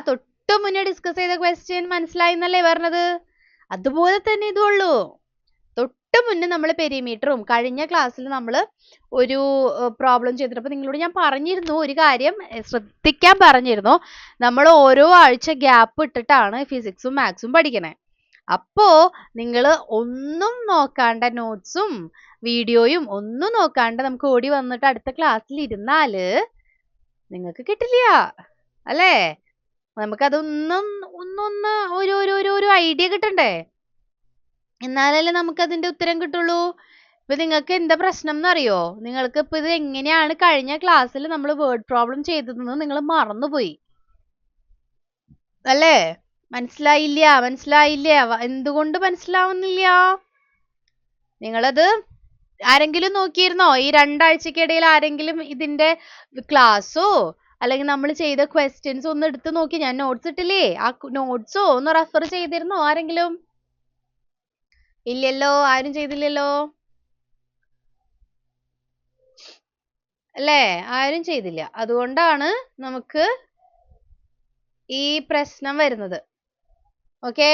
തൊട്ട് മുന്നേ ഡിസ്കസ് ചെയ്ത ക്വസ്റ്റ്യൻ മനസ്സിലായി എന്നല്ലേ പറഞ്ഞത്? അതുപോലെ തന്നെ ഇതുള്ളൂ. തൊട്ട് മുന്നേ നമ്മൾ പെരിമീറ്ററും കഴിഞ്ഞ ക്ലാസ്സിൽ നമ്മൾ ഒരു പ്രോബ്ലം ചെയ്തിട്ടപ്പോൾ നിങ്ങളോട് ഞാൻ പറഞ്ഞിരുന്നു, ഒരു കാര്യം ശ്രദ്ധിക്കാൻ പറഞ്ഞിരുന്നു. നമ്മൾ ഓരോ ആഴ്ച ഗ്യാപ്പ് ഇട്ടിട്ടാണ് ഫിസിക്സും മാത്സും പഠിക്കണേ. അപ്പോ നിങ്ങൾ ഒന്നും നോക്കാണ്ട നോട്ട്സും വീഡിയോയും ഒന്നും നോക്കാണ്ട് നമുക്ക് ഓടി വന്നിട്ട് അടുത്ത ക്ലാസ്സിൽ ഇരുന്നാല് നിങ്ങൾക്ക് കിട്ടില്ല അല്ലേ? നമുക്കതൊന്നും ഒന്നൊന്ന് ഒരു ഐഡിയ കിട്ടണ്ടേ? എന്നാലല്ലേ നമുക്ക് അതിന്റെ ഉത്തരം കിട്ടുള്ളൂ. ഇപ്പൊ നിങ്ങൾക്ക് എന്താ പ്രശ്നം എന്നറിയോ? നിങ്ങൾക്ക് ഇപ്പൊ ഇത് എങ്ങനെയാണ് കഴിഞ്ഞ ക്ലാസ്സിൽ നമ്മൾ വേർഡ് പ്രോബ്ലം ചെയ്തതെന്ന് നിങ്ങൾ മറന്നുപോയി അല്ലേ? മനസ്സിലായില്ല. എന്തുകൊണ്ട് മനസ്സിലാവുന്നില്ല? നിങ്ങളത് ആരെങ്കിലും നോക്കിയിരുന്നോ? ഈ 2 ആഴ്ചക്കിടയിൽ ആരെങ്കിലും ഇതിന്റെ ക്ലാസ്സോ അല്ലെങ്കിൽ നമ്മൾ ചെയ്ത ക്വസ്റ്റ്യൻസ് ഒന്ന് എടുത്ത് നോക്കി? ഞാൻ നോട്ട്സ് ഇട്ടില്ലേ? ആ നോട്ട്സോ ഒന്ന് റെഫർ ചെയ്തിരുന്നോ ആരെങ്കിലും? ഇല്ലല്ലോ, ആരും ചെയ്തില്ലല്ലോ അല്ലേ? ആരും ചെയ്തില്ല. അതുകൊണ്ടാണ് നമുക്ക് ഈ പ്രശ്നം വരുന്നത്. ഓക്കെ,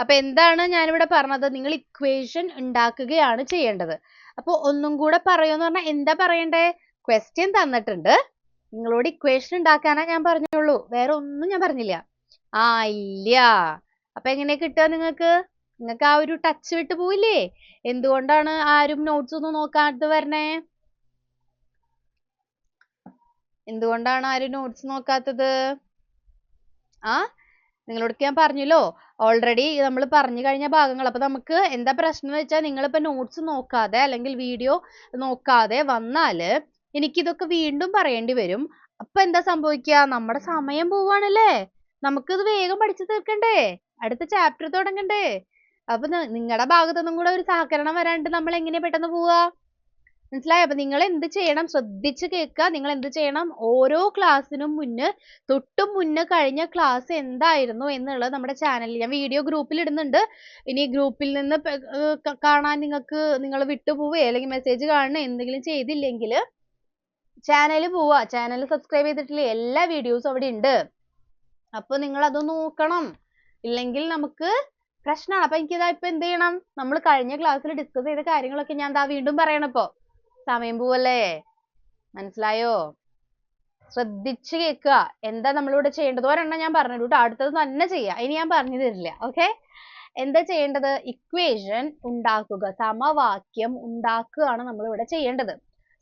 അപ്പൊ എന്താണ് ഞാനിവിടെ പറഞ്ഞത്? നിങ്ങൾ ഇക്വേഷൻ ഉണ്ടാക്കുകയാണ് ചെയ്യേണ്ടത്. അപ്പൊ ഒന്നും കൂടെ പറയുമെന്ന് പറഞ്ഞാൽ എന്താ പറയണ്ടേ? ക്വസ്റ്റ്യൻ തന്നിട്ടുണ്ട്, നിങ്ങളോട് ഇക്വേഷൻ ഉണ്ടാക്കാനാ ഞാൻ പറഞ്ഞുള്ളൂ, വേറെ ഒന്നും ഞാൻ പറഞ്ഞില്ല. ഇല്ല. അപ്പൊ എങ്ങനെ കിട്ടുക നിങ്ങൾക്ക്? നിങ്ങൾക്ക് ആ ഒരു ടച്ച് വിട്ട് പോയില്ലേ? എന്തുകൊണ്ടാണ് ആരും നോട്ട്സ് ഒന്നും നോക്കാതെ വരണേ? എന്തുകൊണ്ടാണ് ആരും നോട്ട്സ് നോക്കാത്തത്? നിങ്ങളോടൊക്കെ ഞാൻ പറഞ്ഞല്ലോ, ഓൾറെഡി നമ്മൾ പറഞ്ഞു കഴിഞ്ഞ ഭാഗങ്ങൾ. അപ്പൊ നമുക്ക് എന്താ പ്രശ്നം എന്ന് വെച്ചാൽ, നിങ്ങളിപ്പോ നോട്ട്സ് നോക്കാതെ അല്ലെങ്കിൽ വീഡിയോ നോക്കാതെ വന്നാല് എനിക്കിതൊക്കെ വീണ്ടും പറയേണ്ടി വരും. അപ്പൊ എന്താ സംഭവിക്കുക? നമ്മുടെ സമയം പോവാണല്ലേ? നമുക്കിത് വേഗം പഠിച്ചു തീർക്കണ്ടേ? അടുത്ത ചാപ്റ്റർ തുടങ്ങണ്ടേ? അപ്പൊ നിങ്ങളുടെ ഭാഗത്തൊന്നും കൂടെ ഒരു സഹകരണം വരാണ്ട് നമ്മൾ എങ്ങനെ പെട്ടെന്ന് പോവാ? മനസ്സിലായോ? അപ്പൊ നിങ്ങൾ എന്ത് ചെയ്യണം? ശ്രദ്ധിച്ച് കേൾക്കുക. നിങ്ങൾ എന്ത് ചെയ്യണം? ഓരോ ക്ലാസ്സിനും തൊട്ടു മുന്നേ കഴിഞ്ഞ ക്ലാസ് എന്തായിരുന്നു എന്നുള്ളത് നമ്മുടെ ചാനലിൽ ഞാൻ വീഡിയോ ഗ്രൂപ്പിൽ ഇടുന്നുണ്ട്. ഇനി ഗ്രൂപ്പിൽ നിന്ന് കാണാൻ നിങ്ങൾ വിട്ടുപോവുകയോ അല്ലെങ്കിൽ മെസ്സേജ് കാണുക എന്തെങ്കിലും ചെയ്തില്ലെങ്കിൽ ചാനലിൽ പോവുക. ചാനൽ സബ്സ്ക്രൈബ് ചെയ്തിട്ടില്ലേ? എല്ലാ വീഡിയോസും അവിടെ ഉണ്ട്. അപ്പൊ നിങ്ങൾ അത് നോക്കണം, ഇല്ലെങ്കിൽ നമുക്ക് പ്രശ്നമാണ്. അപ്പൊ എനിക്കിതാ ഇപ്പൊ എന്ത് ചെയ്യണം? നമ്മൾ കഴിഞ്ഞ ക്ലാസ്സിൽ ഡിസ്കസ് ചെയ്ത കാര്യങ്ങളൊക്കെ ഞാൻ വീണ്ടും പറയണം. ഇപ്പൊ സമയം പോവല്ലേ? മനസ്സിലായോ? ശ്രദ്ധിച്ച് കേൾക്കുക. എന്താ നമ്മളിവിടെ ചെയ്യേണ്ടത്? ഒരെണ്ണം ഞാൻ പറഞ്ഞു കേട്ടോ, അടുത്തത് തന്നെ ചെയ്യാം. ഇനി ഞാൻ പറഞ്ഞു തരില്ല. ഓക്കെ, എന്താ ചെയ്യേണ്ടത്? ഇക്വേഷൻ ഉണ്ടാക്കുക, സമവാക്യം ഉണ്ടാക്കുകയാണ് നമ്മൾ ഇവിടെ ചെയ്യേണ്ടത്.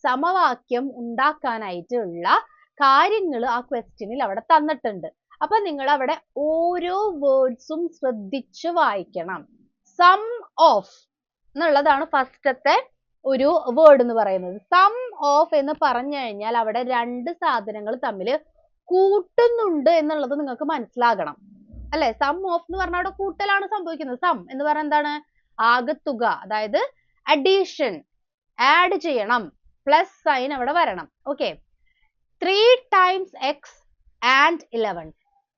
സമവാക്യം ഉണ്ടാക്കാനായിട്ടുള്ള കാര്യങ്ങൾ ആ ക്വസ്റ്റ്യനിൽ അവിടെ തന്നിട്ടുണ്ട്. അപ്പൊ നിങ്ങൾ അവിടെ ഓരോ വേർഡ്സും ശ്രദ്ധിച്ച് വായിക്കണം. സം ഓഫ് എന്നുള്ളതാണ് ഫസ്റ്റത്തെ ഒരു വേർഡ് എന്ന് പറയുന്നത്. സം ഓഫ് എന്ന് പറഞ്ഞു കഴിഞ്ഞാൽ അവിടെ 2 സാധനങ്ങൾ തമ്മിൽ കൂട്ടുന്നുണ്ട് എന്നുള്ളത് നിങ്ങൾക്ക് മനസ്സിലാകണം അല്ലെ? സം ഓഫ് എന്ന് പറഞ്ഞാൽ അവിടെ കൂട്ടലാണ് സംഭവിക്കുന്നത്. സം എന്ന് പറഞ്ഞാൽ എന്താണ്? ആകത്തുക, അതായത് അഡീഷൻ, ആഡ് ചെയ്യണം, പ്ലസ് സൈൻ അവിടെ വരണം. Okay, 3 times x and 11.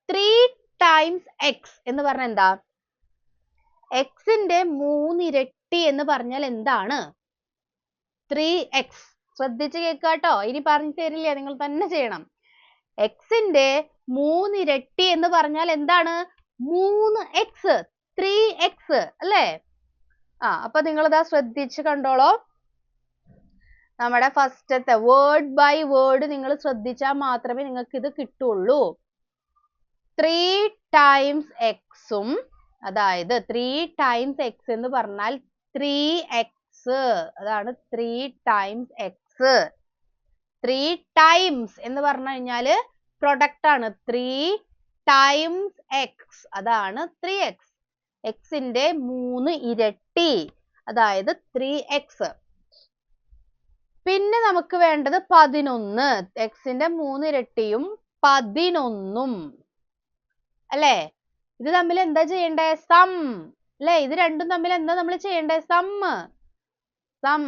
3 times x എന്ന് പറഞ്ഞാൽ എന്താ? എക്സിന്റെ 3 ഇരട്ടി എന്ന് പറഞ്ഞാൽ എന്താണ്? 3x. ശ്രദ്ധിച്ച് കേൾക്കുക കേട്ടോ, ഇനി പറഞ്ഞു തരില്ല, നിങ്ങൾ തന്നെ ചെയ്യണം. എക്സിന്റെ 3 ഇരട്ടി എന്ന് പറഞ്ഞാൽ എന്താണ്? 3x, 3x അല്ലേ? അപ്പൊ നിങ്ങൾ ഇതാ ശ്രദ്ധിച്ച് കണ്ടോളോ. നമ്മുടെ ഫസ്റ്റത്തെ വേർഡ് ബൈ വേർഡ് നിങ്ങൾ ശ്രദ്ധിച്ചാൽ മാത്രമേ നിങ്ങൾക്ക് ഇത് കിട്ടുള്ളൂ. 3 times x ഉം, അതായത് 3 times x എന്ന് പറഞ്ഞാൽ 3x അതാണ് 3 ടൈംസ് എക്സ്. 3 ടൈംസ് എന്ന് പറഞ്ഞു കഴിഞ്ഞാല് പ്രൊഡക്റ്റ് ആണ്. 3 ടൈംസ് എക്സ് അതാണ് 3x. എക്സിന്റെ 3 ഇരട്ടി അതായത് 3x. പിന്നെ നമുക്ക് വേണ്ടത് 11. എക്സിന്റെ 3 ഇരട്ടിയും 11ഉം അല്ലേ? ഇത് തമ്മിൽ എന്താ ചെയ്യണ്ടേ? സം അല്ലേ? ഇത് രണ്ടും തമ്മിൽ എന്താ നമ്മൾ ചെയ്യണ്ടേ? സം.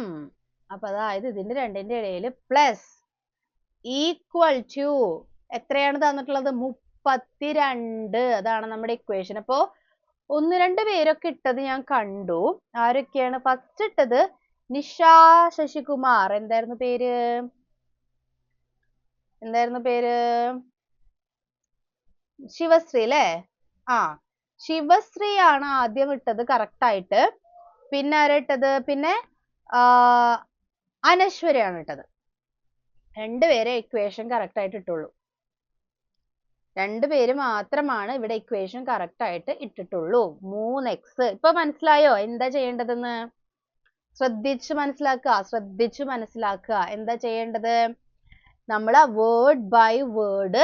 അപ്പൊ അതായത് ഇതിന്റെ രണ്ടിന്റെ ഇടയിൽ പ്ലസ് ഈക്വൽ ടു എത്രയാണ് തന്നിട്ടുള്ളത്? 32. അതാണ് നമ്മുടെ ഇക്വേഷൻ. അപ്പോ 1-2 പേരൊക്കെ ഇട്ടത് ഞാൻ കണ്ടു. ആരൊക്കെയാണ്? ഫസ്റ്റ് ഇട്ടത് നിഷ ശശികുമാർ. എന്തായിരുന്നു പേര്? ശിവശ്രീ അല്ലേ? ശിവശ്രീ ആണ് ആദ്യം ഇട്ടത് കറക്റ്റ് ആയിട്ട്. പിന്നെ ആരാ ഇട്ടത്? പിന്നെ അനശ്വരയാണ് ഇട്ടത്. 2 പേരെ ഇക്വേഷൻ കറക്റ്റ് ആയിട്ട് ഇട്ടുള്ളൂ. 2 പേര് മാത്രമാണ് ഇവിടെ ഇക്വേഷൻ കറക്റ്റ് ആയിട്ട് ഇട്ടിട്ടുള്ളൂ. 3x. ഇപ്പൊ മനസ്സിലായോ എന്താ ചെയ്യേണ്ടതെന്ന്? ശ്രദ്ധിച്ചു മനസ്സിലാക്കുക. എന്താ ചെയ്യേണ്ടത്? നമ്മൾ വേർഡ് ബൈ വേർഡ്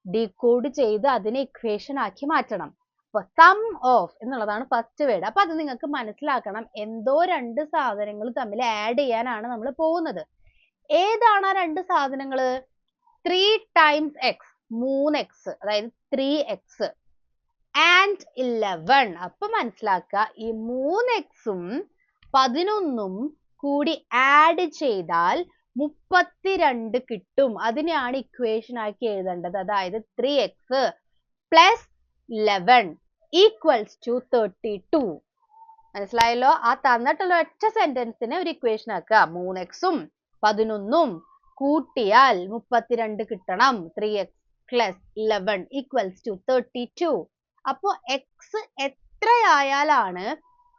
ഡീകോഡ് ചെയ്ത് അതിനെ ഇക്വേഷൻ ആക്കി മാറ്റണം. അപ്പൊ സം ഓഫ് എന്നുള്ളതാണ് ഫസ്റ്റ് വേർഡ്. അപ്പൊ അത് നിങ്ങൾക്ക് മനസ്സിലാക്കണം. എന്തോ 2 സാധനങ്ങൾ തമ്മിൽ ആഡ് ചെയ്യാനാണ് നമ്മൾ പോകുന്നത്. ഏതാണ് ആ 2 സാധനങ്ങൾ? 3 ടൈംസ് എക്സ് 3x അതായത് 3x ആൻഡ് 11. അപ്പൊ മനസ്സിലാക്കുക ഈ 3xും 11ഉം കൂടി ആഡ് ചെയ്താൽ 32 കിട്ടും. അതിനെയാണ് ഇക്വേഷൻ ആക്കി എഴുതേണ്ടത്. അതായത് 3x പ്ലസ് 11 ഈക്വൽസ് ടു 32. മനസ്സിലായല്ലോ? ആ തന്നിട്ടുള്ള ഒറ്റ സെന്റൻസിനെ ഒരു ഇക്വേഷൻ ആക്കുക. 3xും 11ഉം കൂട്ടിയാൽ 32 കിട്ടണം. 3x plus 11 equals to 32. അപ്പോ x എത്രയായാലാണ്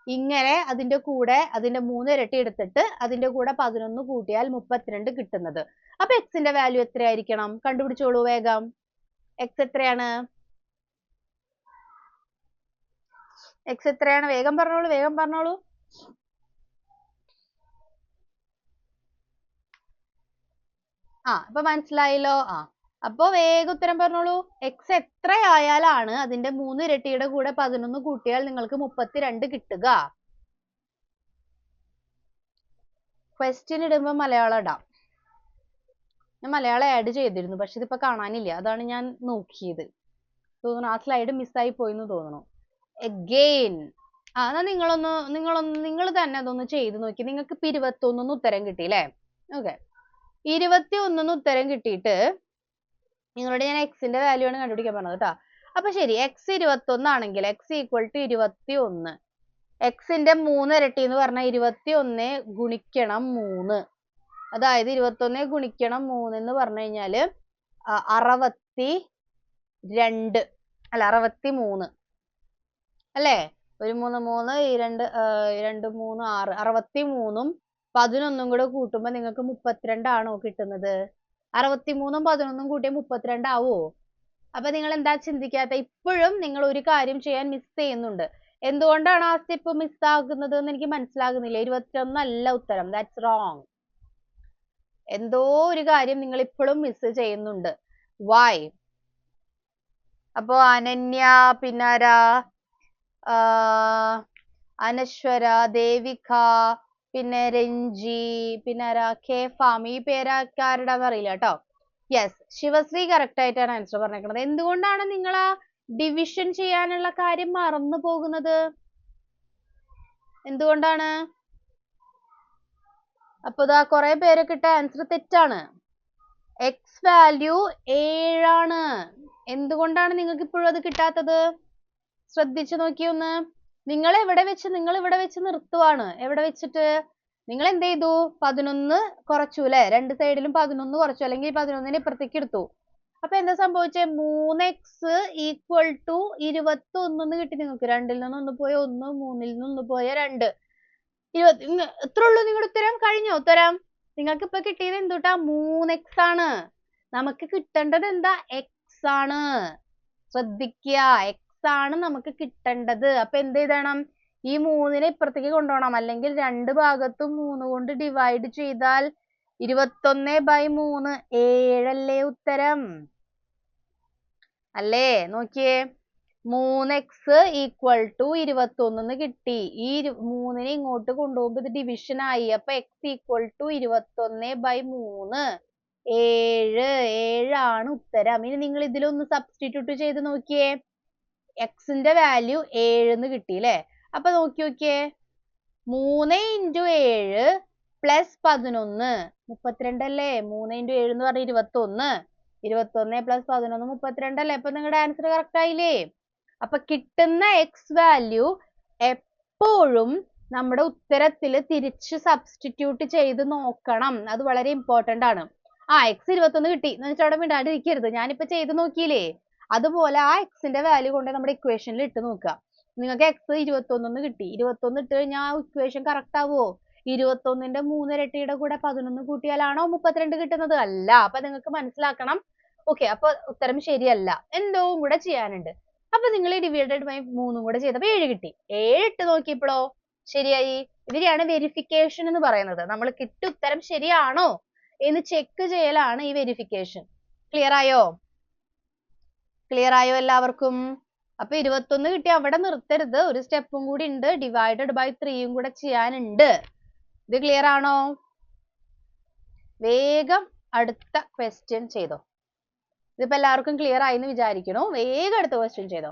ഇങ്ങനെ അതിന്റെ കൂടെ അതിന്റെ 3 ഇരട്ടി എടുത്തിട്ട് അതിന്റെ കൂടെ 11 കൂട്ടിയാൽ 32 കിട്ടുന്നത്. അപ്പൊ എക്സിന്റെ വാല്യൂ എത്രയായിരിക്കണം? കണ്ടുപിടിച്ചോളൂ വേഗം. എക്സ് എത്രയാണ്? വേഗം പറഞ്ഞോളൂ. അപ്പൊ മനസ്സിലായല്ലോ. അപ്പൊ വേഗം ഉത്തരം പറഞ്ഞോളൂ. എക്സ് എത്രയായാലാണ് അതിന്റെ 3 ഇരട്ടിയുടെ കൂടെ 11 കൂട്ടിയാൽ നിങ്ങൾക്ക് 32 കിട്ടുക? ക്വസ്റ്റ്യൻ ഇടുമ്പോ മലയാളം ഇടാം. ഞാൻ മലയാളം ആഡ് ചെയ്തിരുന്നു, പക്ഷെ ഇതിപ്പോ കാണാനില്ല. അതാണ് ഞാൻ നോക്കിയത്. തോന്നുന്നു ആ സ്ലൈഡ് മിസ്സായി പോയിന്ന് തോന്നുന്നു. അഗെയിൻ എന്നാ നിങ്ങൾ തന്നെ അതൊന്ന് ചെയ്ത് നോക്കി. നിങ്ങൾക്ക് ഇപ്പൊ 21 ഉത്തരം കിട്ടി അല്ലേ? ഓക്കെ, 21 ഉത്തരം കിട്ടിയിട്ട് നിങ്ങളോട് ഞാൻ എക്സിന്റെ വാല്യൂ ആണ് കണ്ടുപിടിക്കാൻ പറഞ്ഞത് കേട്ടോ. അപ്പൊ ശരി, എക്സ് 21 ആണെങ്കിൽ എക്സ് ഈക്വൽ ടു 21. എക്സിന്റെ 3 ഇരട്ടി എന്ന് പറഞ്ഞാൽ 21 ഗുണിക്കണം 3. അതായത് 21 ഗുണിക്കണം 3 എന്ന് പറഞ്ഞു കഴിഞ്ഞാല് 63 അല്ലേ? 1 3 3 2 3 6 63ഉം 11ഉം കൂടെ കൂട്ടുമ്പോ നിങ്ങൾക്ക് 32 ആണോ കിട്ടുന്നത്? 63ഉം 11ഉം കൂട്ടിയ 32 ആവോ? അപ്പൊ നിങ്ങൾ എന്താ ചിന്തിക്കാത്ത? ഇപ്പോഴും നിങ്ങൾ ഒരു കാര്യം ചെയ്യാൻ മിസ് ചെയ്യുന്നുണ്ട്. എന്തുകൊണ്ടാണ് ആ സ്റ്റെപ്പ് മിസ് ആകുന്നത് എന്ന് എനിക്ക് മനസ്സിലാകുന്നില്ല. 21 അല്ല ഉത്തരം. That's wrong. എന്തോ ഒരു കാര്യം നിങ്ങൾ ഇപ്പോഴും മിസ് ചെയ്യുന്നുണ്ട്. വൈ? അപ്പോ അനന്യ, പിന്നാരാ, അനശ്വര, ദേവിക, പിന്നെ രഞ്ജി, പിന്നാരാ, കെ ഫാം. ഈ പേരാക്കാരുടെന്ന് അറിയില്ല കേട്ടോ. യെസ്, ശിവശ്രീ കറക്റ്റ് ആയിട്ടാണ് ആൻസർ പറഞ്ഞേക്കുന്നത്. എന്തുകൊണ്ടാണ് നിങ്ങൾ ആ ഡിവിഷൻ ചെയ്യാനുള്ള കാര്യം മറന്നു പോകുന്നത്? എന്തുകൊണ്ടാണ്? അപ്പൊ ഇതാ കുറെ പേരൊക്കെ ഇട്ട ആൻസർ തെറ്റാണ്. എക്സ് വാല്യൂ 7 ആണ്. എന്തുകൊണ്ടാണ് നിങ്ങൾക്ക് ഇപ്പോഴും അത് കിട്ടാത്തത്? ശ്രദ്ധിച്ചു നോക്കിയൊന്ന്. നിങ്ങൾ ഇവിടെ വെച്ച് നിർത്തുവാണ്. എവിടെ വെച്ചിട്ട്? നിങ്ങൾ എന്ത് ചെയ്തു? 11 കുറച്ചു അല്ലെ? 2 സൈഡിലും 11 കുറച്ചു, അല്ലെങ്കിൽ 11നെ ഇപ്പുറത്തേക്ക് എടുത്തു. അപ്പൊ എന്താ സംഭവിച്ചേ? 3x ഈക്വൽ ടു 21 കിട്ടി നിങ്ങൾക്ക്. 2ൽ നിന്ന് 1 പോയ 1, 3ൽ നിന്ന് 1 പോയ 2. എത്ര ഉള്ളൂ നിങ്ങളുടെ ഉത്തരം? കഴിഞ്ഞോ ഉത്തരം? നിങ്ങൾക്ക് ഇപ്പൊ കിട്ടിയത് എന്തുട്ടാ? 3x ആണ്. നമുക്ക് കിട്ടേണ്ടത് എന്താ? x ആണ്. ശ്രദ്ധിക്കുക, x ആണ് നമുക്ക് കിട്ടേണ്ടത്. അപ്പൊ എന്ത് എഴുതണം? ഈ 3നെ ഇപ്പുറത്തേക്ക് കൊണ്ടുപോകണം, അല്ലെങ്കിൽ രണ്ട് ഭാഗത്തും 3 കൊണ്ട് ഡിവൈഡ് ചെയ്താൽ 21/3 7 ഉത്തരം അല്ലേ? നോക്കിയേ, 3x ഈക്വൽ ടു 21 കിട്ടി. ഈ 3നെ ഇങ്ങോട്ട് കൊണ്ടുപോകുമ്പോൾ ഇത് ഡിവിഷൻ ആയി. അപ്പൊ x ഈക്വൽ ടു 21/3 7 ആണ് ഉത്തരം. ഇനി നിങ്ങൾ ഇതിലൊന്ന് സബ്സ്റ്റിറ്റ്യൂട്ട് ചെയ്ത് നോക്കിയേ. എക്സിന്റെ വാല്യൂ 7 എന്ന് കിട്ടി അല്ലേ? അപ്പൊ നോക്കിയേ, 3 × 7 പ്ലസ് 11 32 അല്ലേ? 3 × 7 എന്ന് പറഞ്ഞാൽ 21. 21 പ്ലസ് 11 32 അല്ലേ? അപ്പൊ നിങ്ങളുടെ ആൻസർ കറക്റ്റ് ആയില്ലേ? അപ്പൊ കിട്ടുന്ന എക്സ് വാല്യൂ എപ്പോഴും നമ്മുടെ ഉത്തരത്തിൽ തിരിച്ച് സബ്സ്റ്റിറ്റ്യൂട്ട് ചെയ്ത് നോക്കണം. അത് വളരെ ഇമ്പോർട്ടന്റ് ആണ്. എക്സ് 21 കിട്ടി എന്ന് വെച്ചാൽ അവിടെ മിണ്ടാണ്ടിരിക്കരുത്. ഞാനിപ്പോ ചെയ്ത് നോക്കിയില്ലേ, അതുപോലെ ആ എക്സിന്റെ വാല്യൂ കൊണ്ട് നമ്മുടെ ഇക്വേഷനിൽ ഇട്ട് നോക്കുക. നിങ്ങൾക്ക് എക്സ് 21 കിട്ടി. 21 ഇട്ട് കഴിഞ്ഞാൽ ആ ഇക്വേഷൻ കറക്റ്റ് ആവുമോ? 21ന്റെ 3 ഇരട്ടിയുടെ കൂടെ 11 കൂട്ടിയാലാണോ 32 കിട്ടുന്നത്? അല്ല. അപ്പൊ നിങ്ങൾക്ക് മനസ്സിലാക്കണം. ഓക്കെ, അപ്പൊ ഉത്തരം ശരിയല്ല, എന്തോ കൂടെ ചെയ്യാനുണ്ട്. അപ്പൊ നിങ്ങൾ ഡിവൈഡഡ് ബൈ 3 കൂടെ ചെയ്തപ്പോൾ 7 കിട്ടി. 7 ഇട്ട് നോക്കിയപ്പോഴോ ശരിയായി. ഇതിനെയാണ് വെരിഫിക്കേഷൻ എന്ന് പറയുന്നത്. നമ്മൾ കിട്ടിയ ഉത്തരം ശരിയാണോ എന്ന് ചെക്ക് ചെയ്യലാണ് ഈ വെരിഫിക്കേഷൻ. ക്ലിയർ ആയോ? ക്ലിയർ ആയോ എല്ലാവർക്കും? അപ്പൊ 21 കിട്ടി, അവിടെ നിർത്തരുത്, ഒരു സ്റ്റെപ്പും കൂടി ഉണ്ട്, ഡിവൈഡഡ് ബൈ 3യും കൂടെ ചെയ്യാനുണ്ട്. ഇത് ക്ലിയർ ആണോ? വേഗം അടുത്ത ക്വസ്റ്റ്യൻ ചെയ്തോ. ഇതിപ്പോ എല്ലാവർക്കും ക്ലിയർ ആയി എന്ന് വിചാരിക്കണു. വേഗം അടുത്ത ക്വസ്റ്റ്യൻ ചെയ്തോ.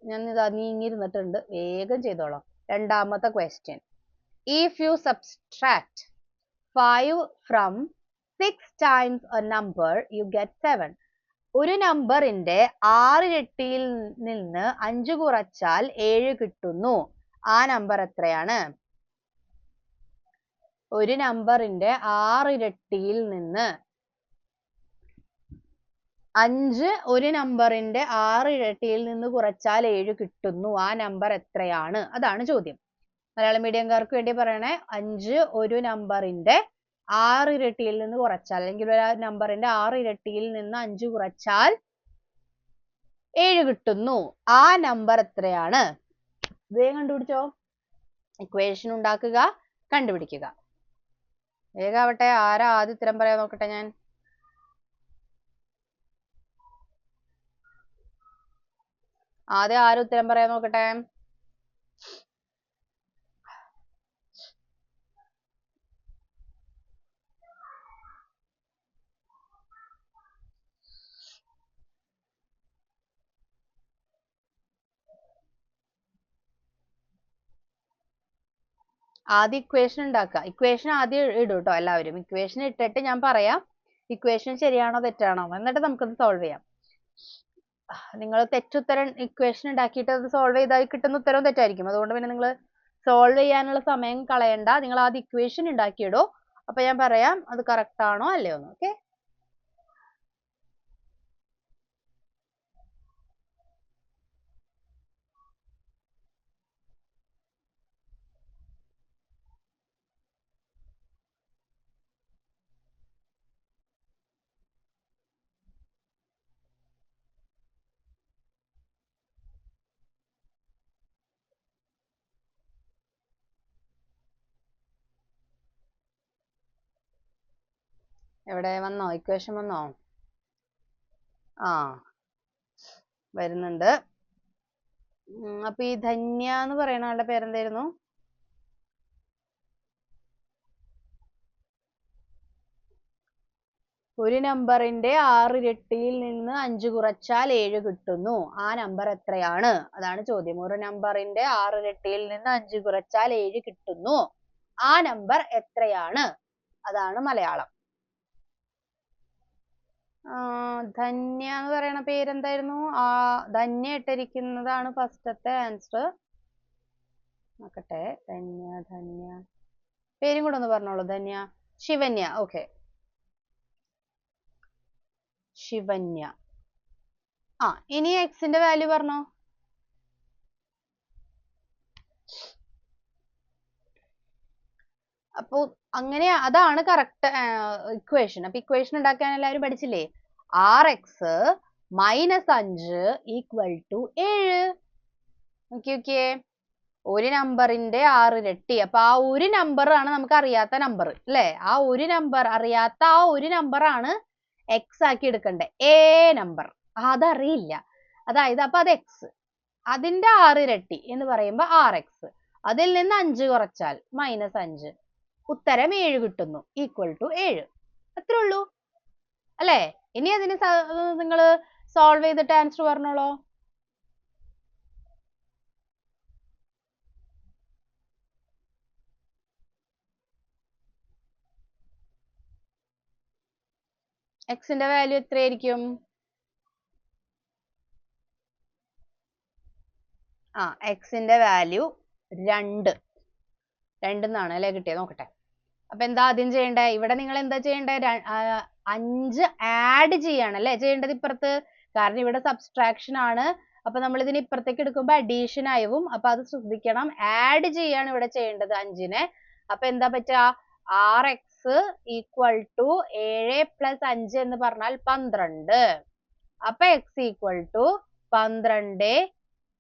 ഞാൻ ഇതാ നീങ്ങിയിരുന്നിട്ടുണ്ട്, വേഗം ചെയ്തോളാം. രണ്ടാമത്തെ question. If you subtract 5 from 6 times a number, you get 7. ഒരു നമ്പറിന്റെ 6 ഇരട്ടിയിൽ നിന്ന് 5 കുറച്ചാൽ 7 കിട്ടുന്നു. ആ നമ്പർ എത്രയാണ്? ഒരു നമ്പറിന്റെ 6 ഇരട്ടിയിൽ നിന്ന് 5 ഒരു നമ്പറിന്റെ 6 ഇരട്ടിയിൽ നിന്ന് കുറച്ചാൽ 7 കിട്ടുന്നു. ആ നമ്പർ എത്രയാണ്? അതാണ് ചോദ്യം. മലയാളം മീഡിയംകാർക്ക് വേണ്ടി പറയണേ. 5 ഒരു നമ്പറിന്റെ 6 ഇരട്ടിയിൽ നിന്ന് കുറച്ചാൽ, അല്ലെങ്കിൽ ഒരു നമ്പറിന്റെ 6 ഇരട്ടിയിൽ നിന്ന് 5 കുറച്ചാൽ 7 കിട്ടുന്നു. ആ നമ്പർ എത്രയാണ്? വേഗം കണ്ടുപിടിച്ചോ. ഇക്വേഷൻ ഉണ്ടാക്കുക, കണ്ടുപിടിക്കുക. വേഗാവട്ടെ. ആരാ ആദ്യം ഉത്തരം പറയാൻ നോക്കട്ടെ ഞാൻ. ആദ്യം ആരും ഉത്തരം പറയാൻ നോക്കട്ടെ. ആദ്യം ഇക്വേഷൻ ഉണ്ടാക്കുക. ഇക്വേഷൻ ആദ്യം ഇടും കേട്ടോ എല്ലാവരും. ഇക്വേഷൻ ഇട്ടിട്ട് ഞാൻ പറയാം ഇക്വേഷൻ ശരിയാണോ തെറ്റാണോ, എന്നിട്ട് നമുക്കത് സോൾവ് ചെയ്യാം. നിങ്ങൾ തെറ്റുത്തരം ഇക്വേഷൻ ഉണ്ടാക്കിയിട്ട് അത് സോൾവ് ചെയ്താൽ കിട്ടുന്ന ഉത്തരവും തെറ്റായിരിക്കും. അതുകൊണ്ട് പിന്നെ നിങ്ങൾ സോൾവ് ചെയ്യാനുള്ള സമയം കളയണ്ട. നിങ്ങൾ ആദ്യം ഇക്വേഷൻ ഉണ്ടാക്കിയിടോ. അപ്പൊ ഞാൻ പറയാം അത് കറക്റ്റ് ആണോ അല്ലയോ എന്ന്. ഓക്കെ, എവിടെ വന്നോ? ഇക്വേഷൻ വന്നോ? വരുന്നുണ്ട്. അപ്പൊ ഈ ധന്യ എന്ന് പറയുന്ന ആളുടെ പേരെന്തായിരുന്നു? ഒരു നമ്പറിന്റെ 6 ഇരട്ടിയിൽ നിന്ന് 5 കുറച്ചാൽ 7 കിട്ടുന്നു. ആ നമ്പർ എത്രയാണ്? അതാണ് ചോദ്യം. ഒരു നമ്പറിന്റെ 6 ഇരട്ടിയിൽ നിന്ന് 5 കുറച്ചാൽ 7 കിട്ടുന്നു. ആ നമ്പർ എത്രയാണ്? അതാണ് മലയാളം. ധന്യ എന്ന് പറയുന്ന പേരെന്തായിരുന്നു? ധന്യ ഇട്ടിരിക്കുന്നതാണ് ഫസ്റ്റത്തെ ആൻസർ. നോക്കട്ടെ. ധന്യ പേരും കൂടെ ഒന്ന് പറഞ്ഞോളൂ. ധന്യ. ശിവന്യ. ഓക്കെ, ശിവന്യ. ഇനി എക്സിന്റെ വാല്യൂ പറഞ്ഞോ. അപ്പൊ അങ്ങനെ അതാണ് കറക്റ്റ് ഇക്വേഷൻ. അപ്പൊ ഇക്വേഷൻ ഉണ്ടാക്കാൻ എല്ലാവരും പഠിച്ചില്ലേ? 6x - 5 = 7. നോക്കിയേ, ഒരു നമ്പറിന്റെ 6 ഇരട്ടി. അപ്പൊ ആ ഒരു നമ്പർ ആണ് നമുക്ക് അറിയാത്ത നമ്പർ അല്ലേ? ആ ഒരു നമ്പർ അറിയാത്ത ആ ഒരു നമ്പർ ആണ് x ആക്കി എടുക്കണ്ടേ. a നമ്പർ അതറിയില്ല. അതായത് അപ്പൊ അത് x. അതിന്റെ 6 ഇരട്ടി എന്ന് പറയുമ്പോൾ 6x. അതിൽ നിന്ന് 5 കുറച്ചാൽ -5. ഉത്തരം 7 കിട്ടുന്നു. Equal to 7. അത്രേ ഉള്ളൂ അല്ലേ? ഇനി അതിന് നിങ്ങൾ സോൾവ് ചെയ്തിട്ട് ആൻസർ പറഞ്ഞോളൂ. എക്സിന്റെ വാല്യൂ എത്രയായിരിക്കും? എക്സിന്റെ വാല്യൂ 2 എന്നാണ് അല്ലേ കിട്ടിയത്? നോക്കട്ടെ. അപ്പൊ എന്താ ആദ്യം ചെയ്യണ്ടേ? ഇവിടെ നിങ്ങൾ എന്താ ചെയ്യണ്ടേ? 5 ആഡ് ചെയ്യാണ് അല്ലേ ചെയ്യേണ്ടത് ഇപ്പുറത്ത്. കാരണം ഇവിടെ സബ്സ്ട്രാക്ഷൻ ആണ്. അപ്പൊ നമ്മൾ ഇതിന് ഇപ്പുറത്തേക്ക് എടുക്കുമ്പോൾ അഡീഷൻ ആവും. അപ്പൊ അത് ശ്രദ്ധിക്കണം. ആഡ് ചെയ്യാണ് ഇവിടെ ചെയ്യേണ്ടത് 5നെ. അപ്പൊ എന്താ പറ്റുക? 6x ഈക്വൽ ടു 7 + 5 എന്ന് പറഞ്ഞാൽ 12. അപ്പൊ x ഈക്വൽ ടു 12